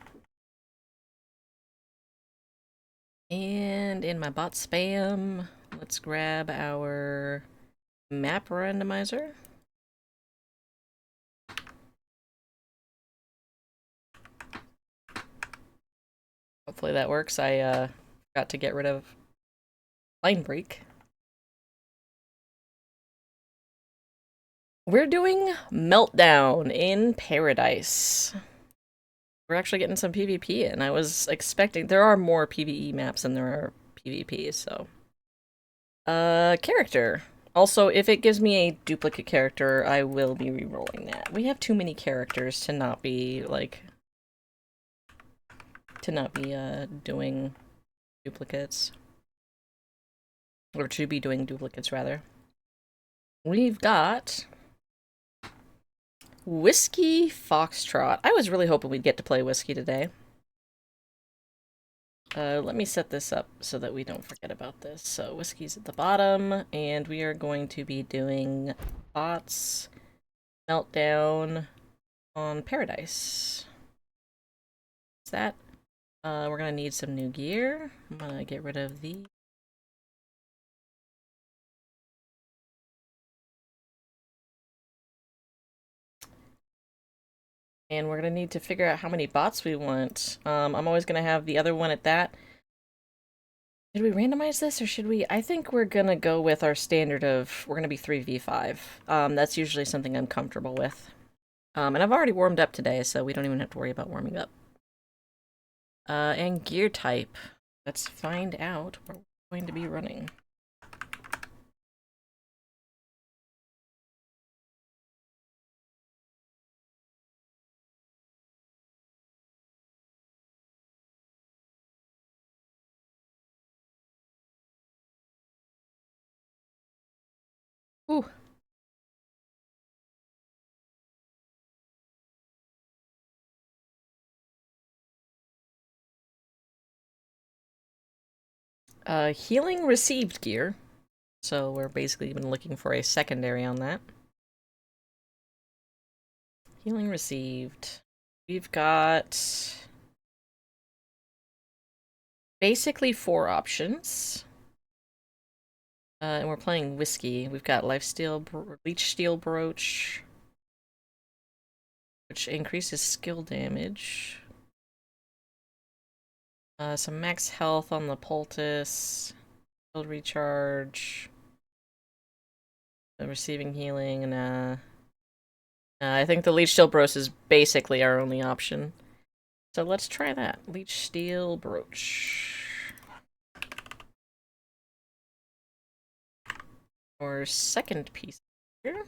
And in my bot spam, let's grab our map randomizer. Hopefully that works. I forgot to get rid of line break. We're doing Meltdown in Paradise. We're actually getting some PvP in. I was expecting... There are more PvE maps than there are PvPs, so... Character. Also, if it gives me a duplicate character, I will be re-rolling that. We have too many characters to not be, like... doing duplicates. Or to be doing duplicates, rather. We've got... Whiskey Foxtrot. I was really hoping we'd get to play Whiskey today. Let me set this up so that we don't forget about this. So Whiskey's at the bottom, and we are going to be doing bots Meltdown on Paradise. What's that? We're gonna need some new gear. I'm gonna get rid of the... And we're going to need to figure out how many bots we want. I'm always going to have the other one at that. Should we randomize this, or should we... I think we're going to go with our standard of... We're going to be 3v5. That's usually something I'm comfortable with. And I've already warmed up today, so we don't even have to worry about warming up. And gear type. Let's find out what we're going to be running. Ooh. Healing received gear. So we're basically been looking for a secondary on that. Healing received. We've got basically 4 options. And we're playing Whiskey. We've got Leech Steel Brooch, which increases skill damage. Some max health on the poultice. Shield recharge. Receiving healing, and I think the Leech Steel Brooch is basically our only option. So let's try that. Leech Steel Brooch. Our second piece here.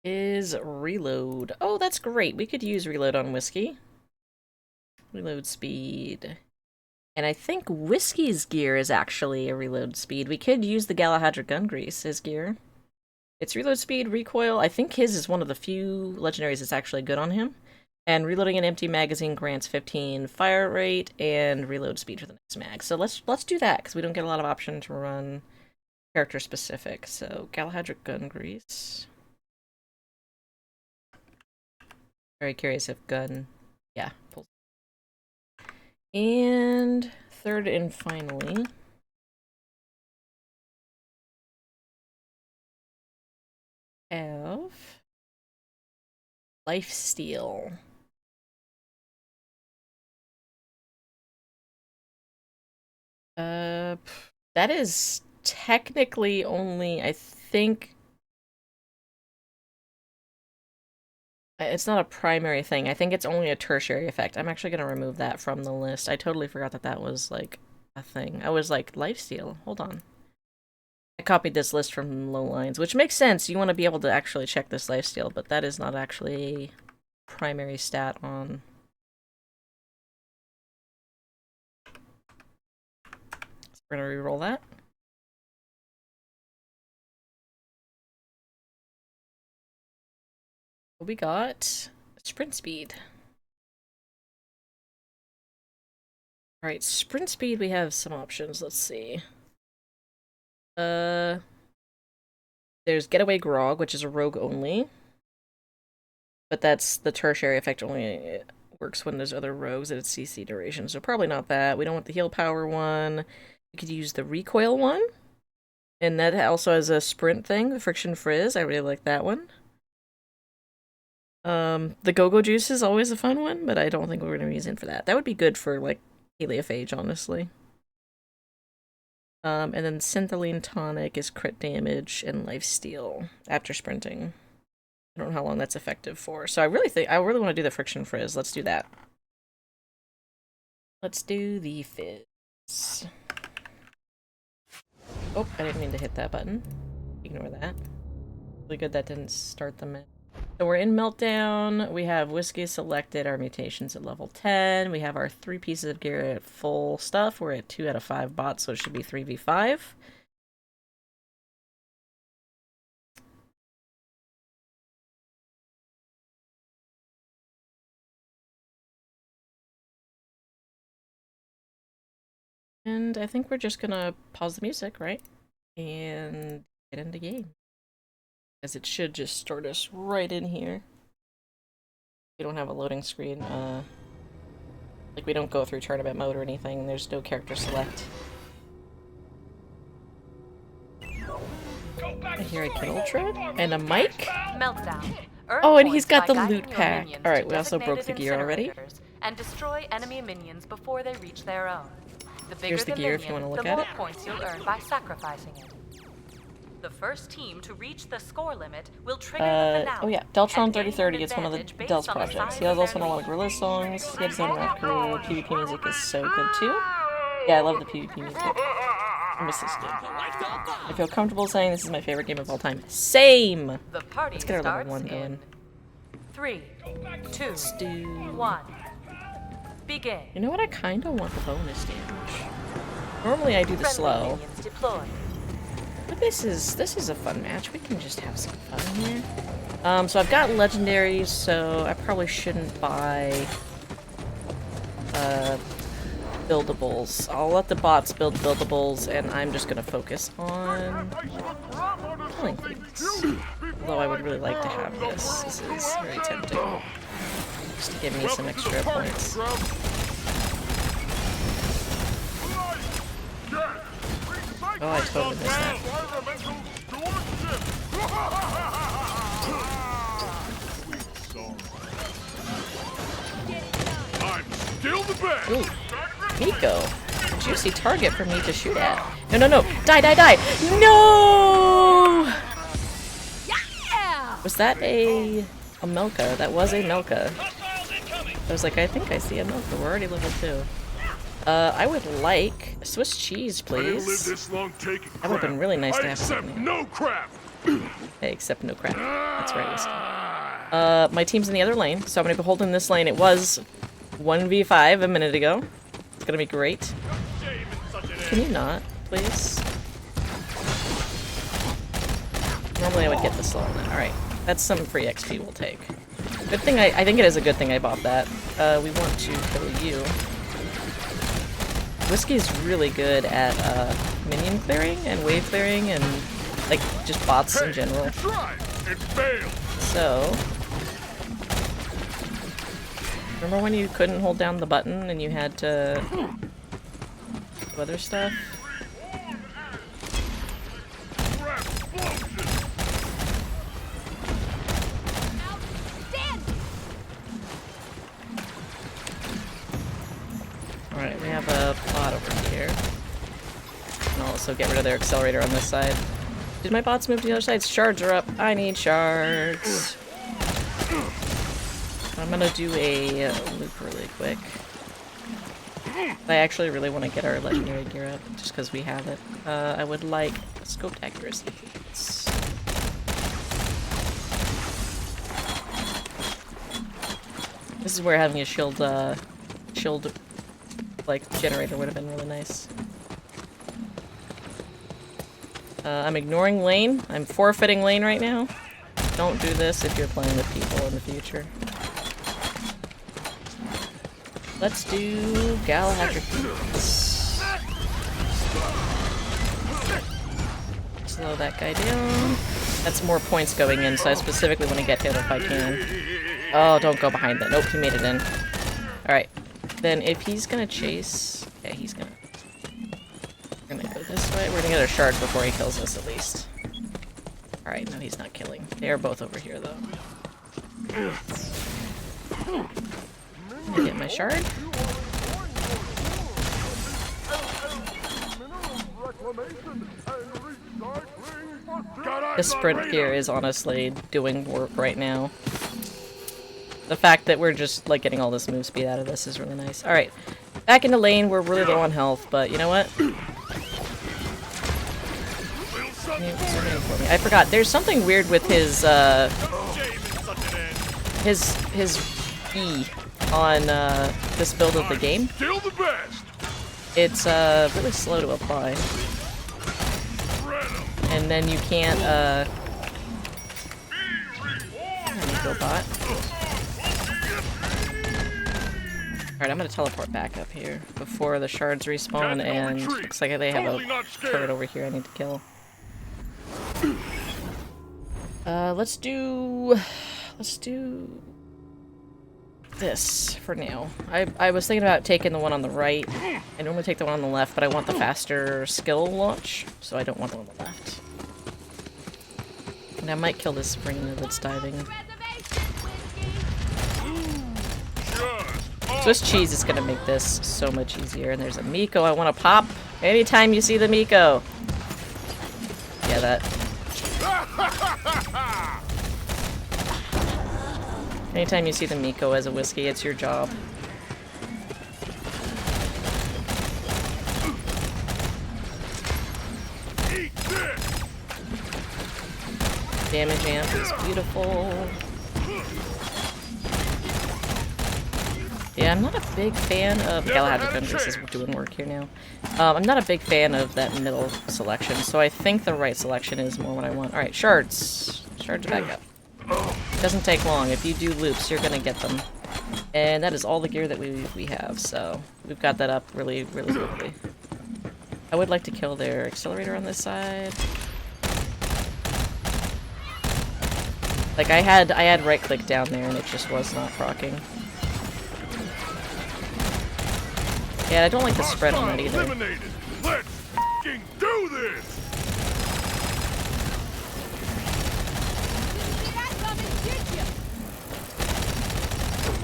Is reload. Oh, that's great. We could use reload on Whiskey. Reload speed. And I think Whiskey's gear is actually a reload speed. We could use the Galahadra gun grease as gear. It's reload speed, recoil. I think his is one of the few legendaries that's actually good on him. And reloading an empty magazine grants 15 fire rate and reload speed for the next mag. So let's do that, because we don't get a lot of option to run character specific. So Galahadra gun grease. Very curious if gun, yeah, pulls. And third and finally, have lifesteal. That is technically only, I think, it's not a primary thing. I think it's only a tertiary effect. I'm actually going to remove that from the list. I totally forgot that that was, like, a thing. I was like, lifesteal? Hold on. I copied this list from Lowlines, which makes sense. You want to be able to actually check this lifesteal, but that is not actually a primary stat on... So we're going to reroll that. We got sprint speed. Alright, sprint speed, we have some options. Let's see. There's Getaway Grog, which is a rogue only. But that's the tertiary effect, only it works when there's other rogues at its CC duration. So probably not that. We don't want the heal power one. We could use the recoil one. And that also has a sprint thing, the friction frizz. I really like that one. The go-go juice is always a fun one, but I don't think we're going to use it for that. That would be good for, like, Heliophage, honestly. And then Syntholine Tonic is crit damage and lifesteal after sprinting. I don't know how long that's effective for. So I really want to do the friction frizz. Let's do that. Let's do the fizz. Oh, I didn't mean to hit that button. Ignore that. Really good that didn't start the menu. So we're in Meltdown, we have Whiskey selected, our mutations at level 10, we have our 3 pieces of gear at full stuff, we're at 2 out of 5 bots, so it should be 3v5. And I think we're just gonna pause the music, right? And get into game. As it should just start us right in here. We don't have a loading screen, like we don't go through tournament mode or anything, there's no character select. I hear a Kid Ultra and a mic.
Meltdown.
Oh, and he's got the loot pack. Alright, we also broke the gear already.
And destroy enemy minions before they reach their own. The bigger
Here's the gear if you want to look at it.
The more points you'll earn by sacrificing it. The first team to reach the score limit will trigger the finale.
Oh yeah, Deltron 3030, it's one of the Del's projects. He has also a lot of Gorilla songs, he has his own record, PvP music is so good too. Yeah, I love the PvP music. I miss this game. I feel comfortable saying this is my favorite game of all time. Same! Let's get our level 1 going.
3, 2,
Let's do...
1. Begin.
You know what, I kinda want the bonus damage. Normally I do the slow. But this is a fun match. We can just have some fun here. So I've got legendaries, so I probably shouldn't buy buildables. I'll let the bots build buildables, and I'm just gonna focus on killing things. Although I would really like to have this. This is very tempting. Just to give me some extra points. Oh, I totally missed that.
I'm still the best.
Ooh, Miko. Juicy target for me to shoot at. No, no, no. Die, die, die. No! Was that a Melka? That was a Melka. I was like, I think I see a Melka. We're already level 2. I would like Swiss cheese, please. That would have been really nice to have something.
No crap.
Hey, except no crap. That's right, Whiskey. My team's in the other lane, so I'm gonna be holding this lane. It was 1v5 a minute ago. It's gonna be great. Can you not, please? Normally I would get this long. Alright, that's some free XP we'll take. Good thing I think it is a good thing I bought that. We want to kill you. Whiskey's really good at minion clearing and wave clearing and like just bots in general. So remember when you couldn't hold down the button and you had to do other stuff? Alright, we have a bot over here. And I'll also get rid of their accelerator on this side. Did my bots move to the other side? Shards are up. I need shards. I'm gonna do a loop really quick. I actually really want to get our legendary gear up, just because we have it. I would like a scoped accuracy. This is where having a shield like generator would have been really nice. I'm ignoring lane. I'm forfeiting lane right now. Don't do this if you're playing with people in the future. Let's do Galahadric Beats. Slow that guy down. That's more points going in, so I specifically want to get hit if I can. Oh, don't go behind that. Nope, he made it in. Alright. Then if he's gonna chase... Okay, he's gonna... We're gonna go this way. We're gonna get our shards before he kills us, at least. Alright, no, he's not killing. They are both over here, though. Get my shard. This sprint gear is honestly doing work right now. The fact that we're just like getting all this move speed out of this is really nice. Alright, back into lane. We're really low on health, but you know what? I forgot. There's something weird with his E on this build of the game. It's really slow to apply. And then you can't go bot. Alright, I'm gonna teleport back up here before the shards respawn, and looks like they have a turret over here I need to kill. Let's do this for now. I was thinking about taking the one on the right. I normally take the one on the left, but I want the faster skill launch, so I don't want the one on the left. And I might kill this springer that's diving. Swiss cheese is gonna make this so much easier. And there's a Miko I want to pop. Anytime you see the Miko. Yeah, that. Anytime you see the Miko as a whiskey, it's your job. Damage amp is beautiful. Yeah, I'm not a big fan of Galahadric Countries is doing work here now. I'm not a big fan of that middle selection, so I think the right selection is more what I want. Alright, shards. Shards back up. Doesn't take long. If you do loops, you're gonna get them. And that is all the gear that we have, so we've got that up really, really quickly. I would like to kill their accelerator on this side. Like I had right click down there and it just was not proccing. Yeah, I don't like the spread on that either.
Let's f***ing do this!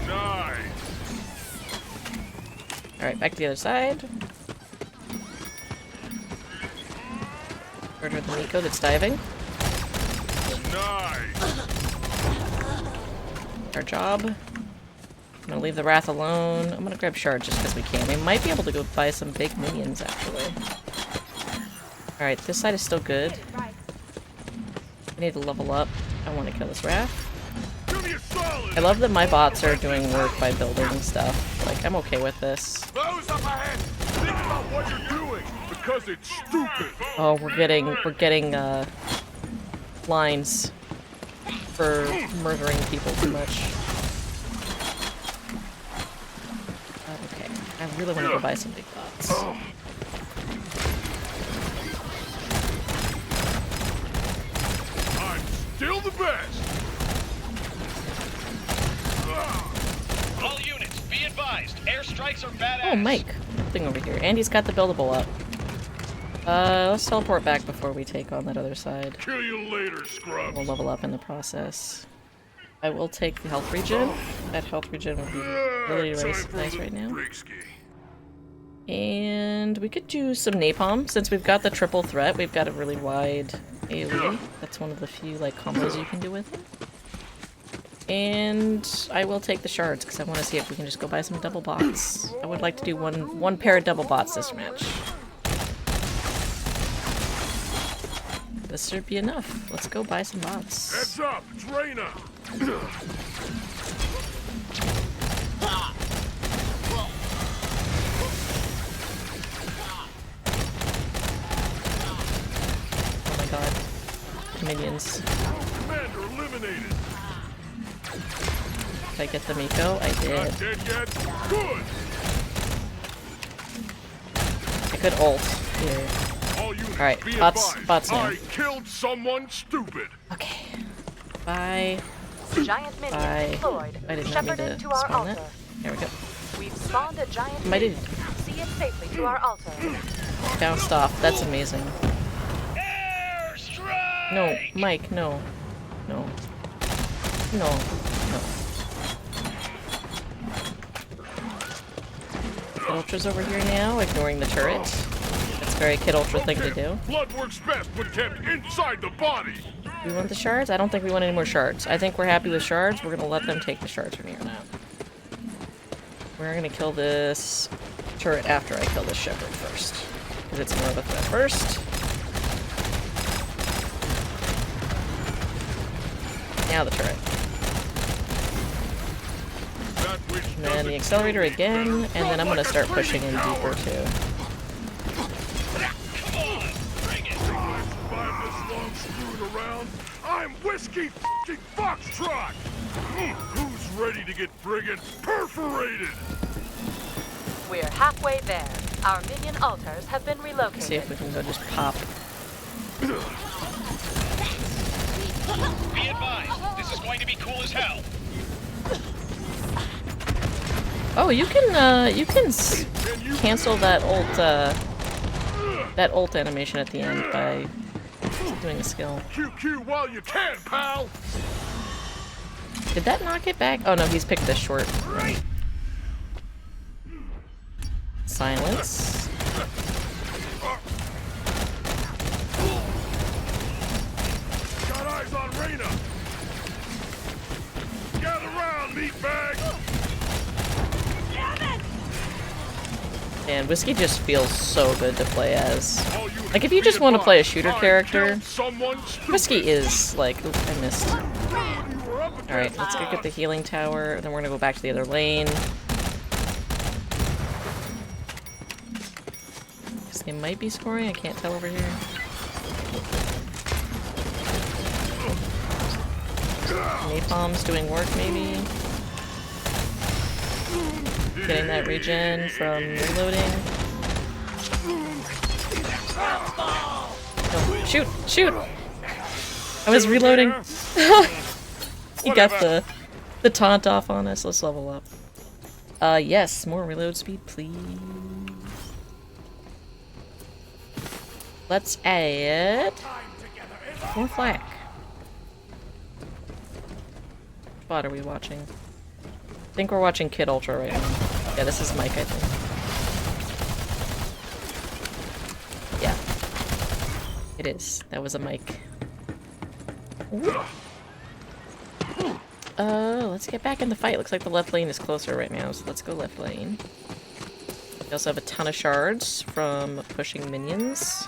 Nice.
Alright, back to the other side. Murder the Miko that's diving.
Nice.
Our job. I'm gonna leave the Wrath alone. I'm gonna grab Shard just because we can. We might be able to go buy some big minions, actually. Alright, this side is still good. I need to level up. I want to kill this Wrath. I love that my bots are doing work by building stuff. Like, I'm okay with this.
Those up ahead! Think about what you're doing, because it's stupid!
Oh, we're getting lines for murdering people too much. Okay, I really want to go buy some big bots.
I'm still the best!
All units, be advised. Airstrikes are badass.
Oh, Mike. Thing over here. Andy's got the buildable up. Let's teleport back before we take on that other side.
Kill you later, scrubs.
We'll level up in the process. I will take the health regen. That health regen would be really nice right now. And we could do some napalm. Since we've got the triple threat, we've got a really wide AoE. That's one of the few like combos you can do with it. And I will take the shards because I want to see if we can just go buy some double bots. I would like to do one pair of double bots this match. This should be enough. Let's go buy some bots.
Heads up, Draina!
Oh my god. Minions.
Commander eliminated!
Did I get the Miko? I did.
Not dead yet? Good!
I could ult here. Alright, bots now.
I killed someone stupid!
Okay. Bye.
Giant minion
Bye.
deployed.
I did not mean
Shepherded
to
to our
spawn
altar.
that. There we go.
We've spawned a giant
I did.
See it safely to our altar.
Bounced off. That's amazing. No, Mike, no. No. No. No. Kid Ultra's over here now, ignoring the turret. That's a very Kid Ultra thing to do.
Blood works best when kept inside the body!
We want the shards? I don't think we want any more shards. I think we're happy with shards. We're gonna let them take the shards from here on out. We're gonna kill this turret after I kill this shepherd first. Because it's more of a threat first. Now the turret. And then the accelerator again, and then I'm gonna start pushing in deeper too.
I'm Whiskey f***ing Foxtrot! Who's ready to get friggin' perforated?
We're halfway there. Our minion altars have been relocated.
See if we can go just pop.
Be advised, this is going to be cool as hell.
Oh, you can cancel that ult animation at the end by doing a skill.
QQ while you can, pal!
Did that knock it back? Oh no, he's picked this short. Right. Silence.
Got eyes on Raina! Gather round, meatbag!
And Whiskey just feels so good to play as. Like, if you just want to play a shooter character, Whiskey is, like... Oop, I missed. Alright, let's go get the healing tower, and then we're gonna go back to the other lane. Because they might be scoring, I can't tell over here. Napalm's doing work, maybe? Getting that regen from reloading. Oh, shoot! Shoot! I was reloading. He got the taunt off on us. Let's level up. Yes, more reload speed, please. Let's add more flak. Which bot are we watching? I think we're watching Kid Ultra right now. Yeah, this is Mike, I think. Yeah. It is. That was a mic. Let's get back in the fight. Looks like the left lane is closer right now, so let's go left lane. We also have a ton of shards from pushing minions.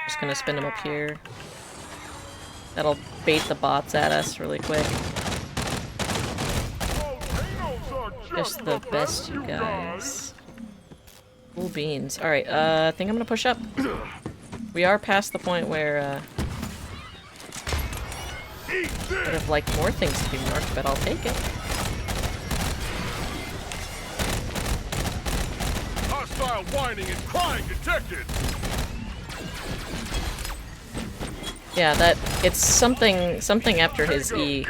Just gonna spin them up here. That'll bait the bots at us really quick. Just the best, you guys. Cool beans. Alright, I think I'm gonna push up. We are past the point where, would have liked more things to be marked, but I'll take it.
Hostile whining and crying detected.
Yeah, that it's something after his E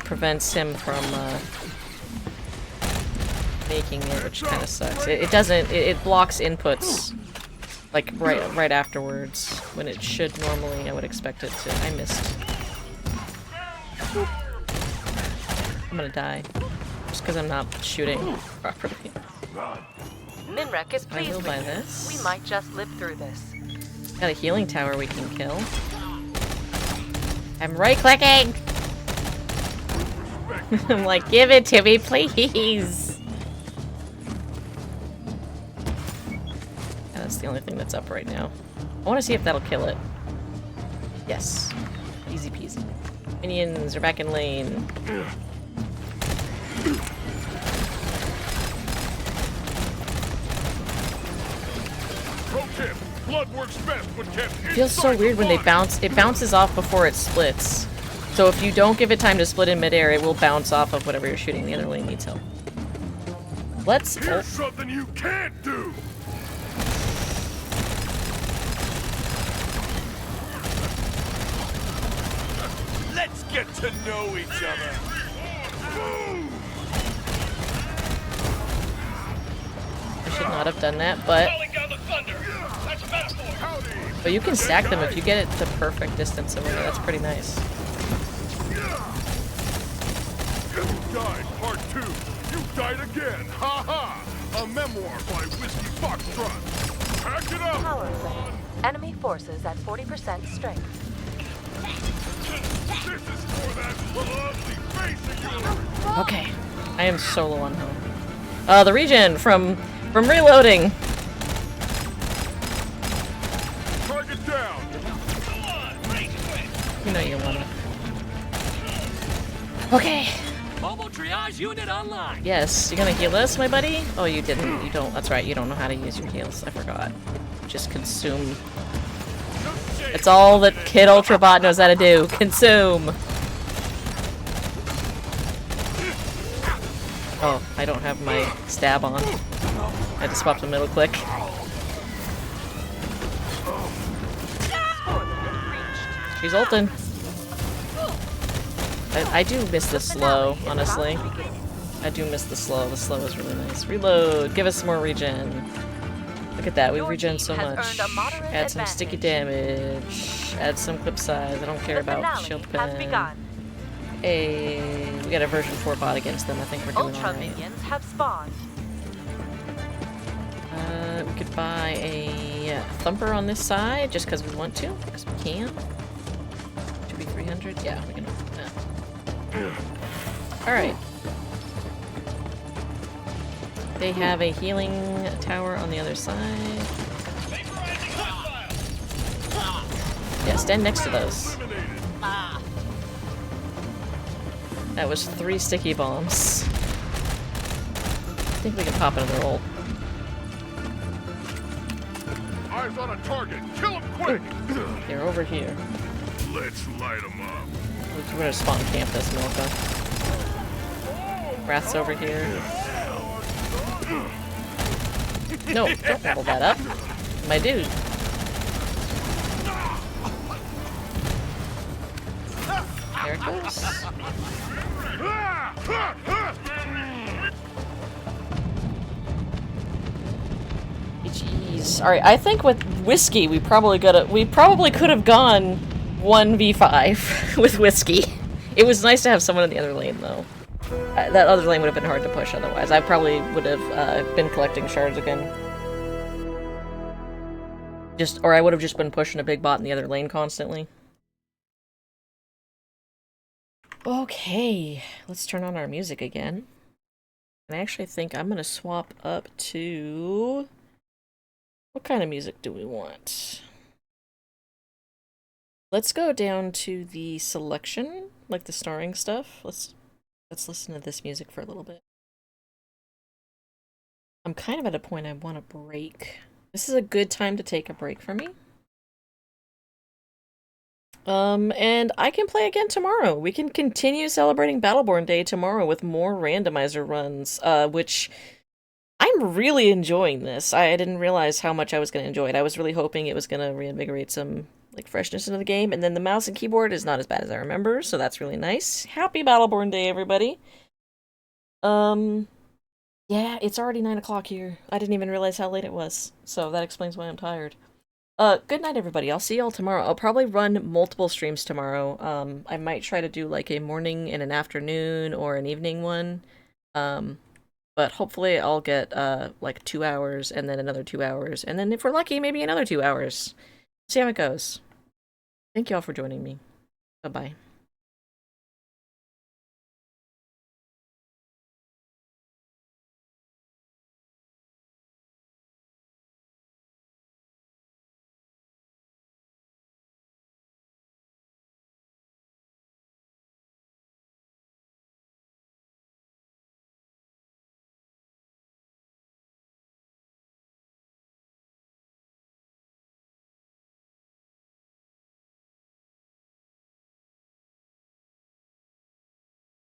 prevents him from making it, which kind of sucks. It doesn't. It blocks inputs like right afterwards when it should normally. I would expect it to. I missed. I'm gonna die just because I'm not shooting properly.
Minrek is pleased
will buy
with you.
this.
We might just live through this.
Got a healing tower we can kill. I'm right-clicking! I'm like, give it to me, please! Yeah, that's the only thing that's up right now. I want to see if that'll kill it. Yes. Easy peasy. Minions are back in lane.
Pro tip. Blood works best when kept
It feels so weird when they bounce. It bounces off before it splits. So if you don't give it time to split in midair, it will bounce off of whatever you're shooting. The other lane needs help. Let's...
Here's something you can't do! Let's get to know each other!
I should not have done that, but... But you can stack them if you get it the perfect distance away. That's pretty nice.
You died, part 2. You died again. Ha ha! A memoir by Whiskey Foxtrot. Pack it up.
Power play. Enemy forces at 40% strength.
This is for that lovely face of yours.
Okay. I am so low on health. The regen from reloading.
Target down.
You know you wanna. Okay.
Mobile triage unit online.
Yes, you gonna heal us, my buddy? Oh, you didn't. You don't. That's right. You don't know how to use your heals. I forgot. Just consume. It's all that Kid Ultrabot knows how to do. Consume. Oh, I don't have my stab on. I just swapped a middle click. She's ulting. I do miss the slow, honestly. I do miss the slow. The slow is really nice. Reload! Give us some more regen. Look at that, we regen so much. Add some sticky damage. Add some clip size. I don't care about shield pen. Hey, we got a version 4 bot against them. I think we're doing
Ultra
alright.
minions have spawned.
We could buy a thumper on this side just because we want to, because we can. Should be 300. Yeah, we can do that. Alright. They have a healing tower on the other side. Yeah, stand next to those. That was 3 sticky bombs. I think we can pop another ult.
Eyes on a target. Kill him quick.
They're over here.
Let's light them up.
We're gonna spawn camp this Milka. Wrath's over here. No, don't level that up. My dude. There it goes. Jeez. Alright, I think with Whiskey we probably could have gone 1v5 with Whiskey. It was nice to have someone in the other lane though. That other lane would have been hard to push otherwise. I probably would have been collecting shards again. Or I would have just been pushing a big bot in the other lane constantly. Okay, let's turn on our music again. And I actually think I'm gonna swap up to... What kind of music do we want? Let's go down to the selection, like the starring stuff. Let's Let's listen to this music for a little bit. I'm kind of at a point I want a break. This is a good time to take a break for me. And I can play again tomorrow. We can continue celebrating Battleborn Day tomorrow with more randomizer runs, which I'm really enjoying this. I didn't realize how much I was going to enjoy it. I was really hoping it was going to reinvigorate some like freshness into the game, and then the mouse and keyboard is not as bad as I remember, so that's really nice. Happy Battleborn Day, everybody. Yeah, it's already 9 o'clock here. I didn't even realize how late it was, so that explains why I'm tired. Good night, everybody. I'll see y'all tomorrow. I'll probably run multiple streams tomorrow. I might try to do like a morning and an afternoon or an evening one. But hopefully I'll get, like 2 hours and then another 2 hours. And then if we're lucky, maybe another 2 hours. See how it goes. Thank you all for joining me. Bye-bye.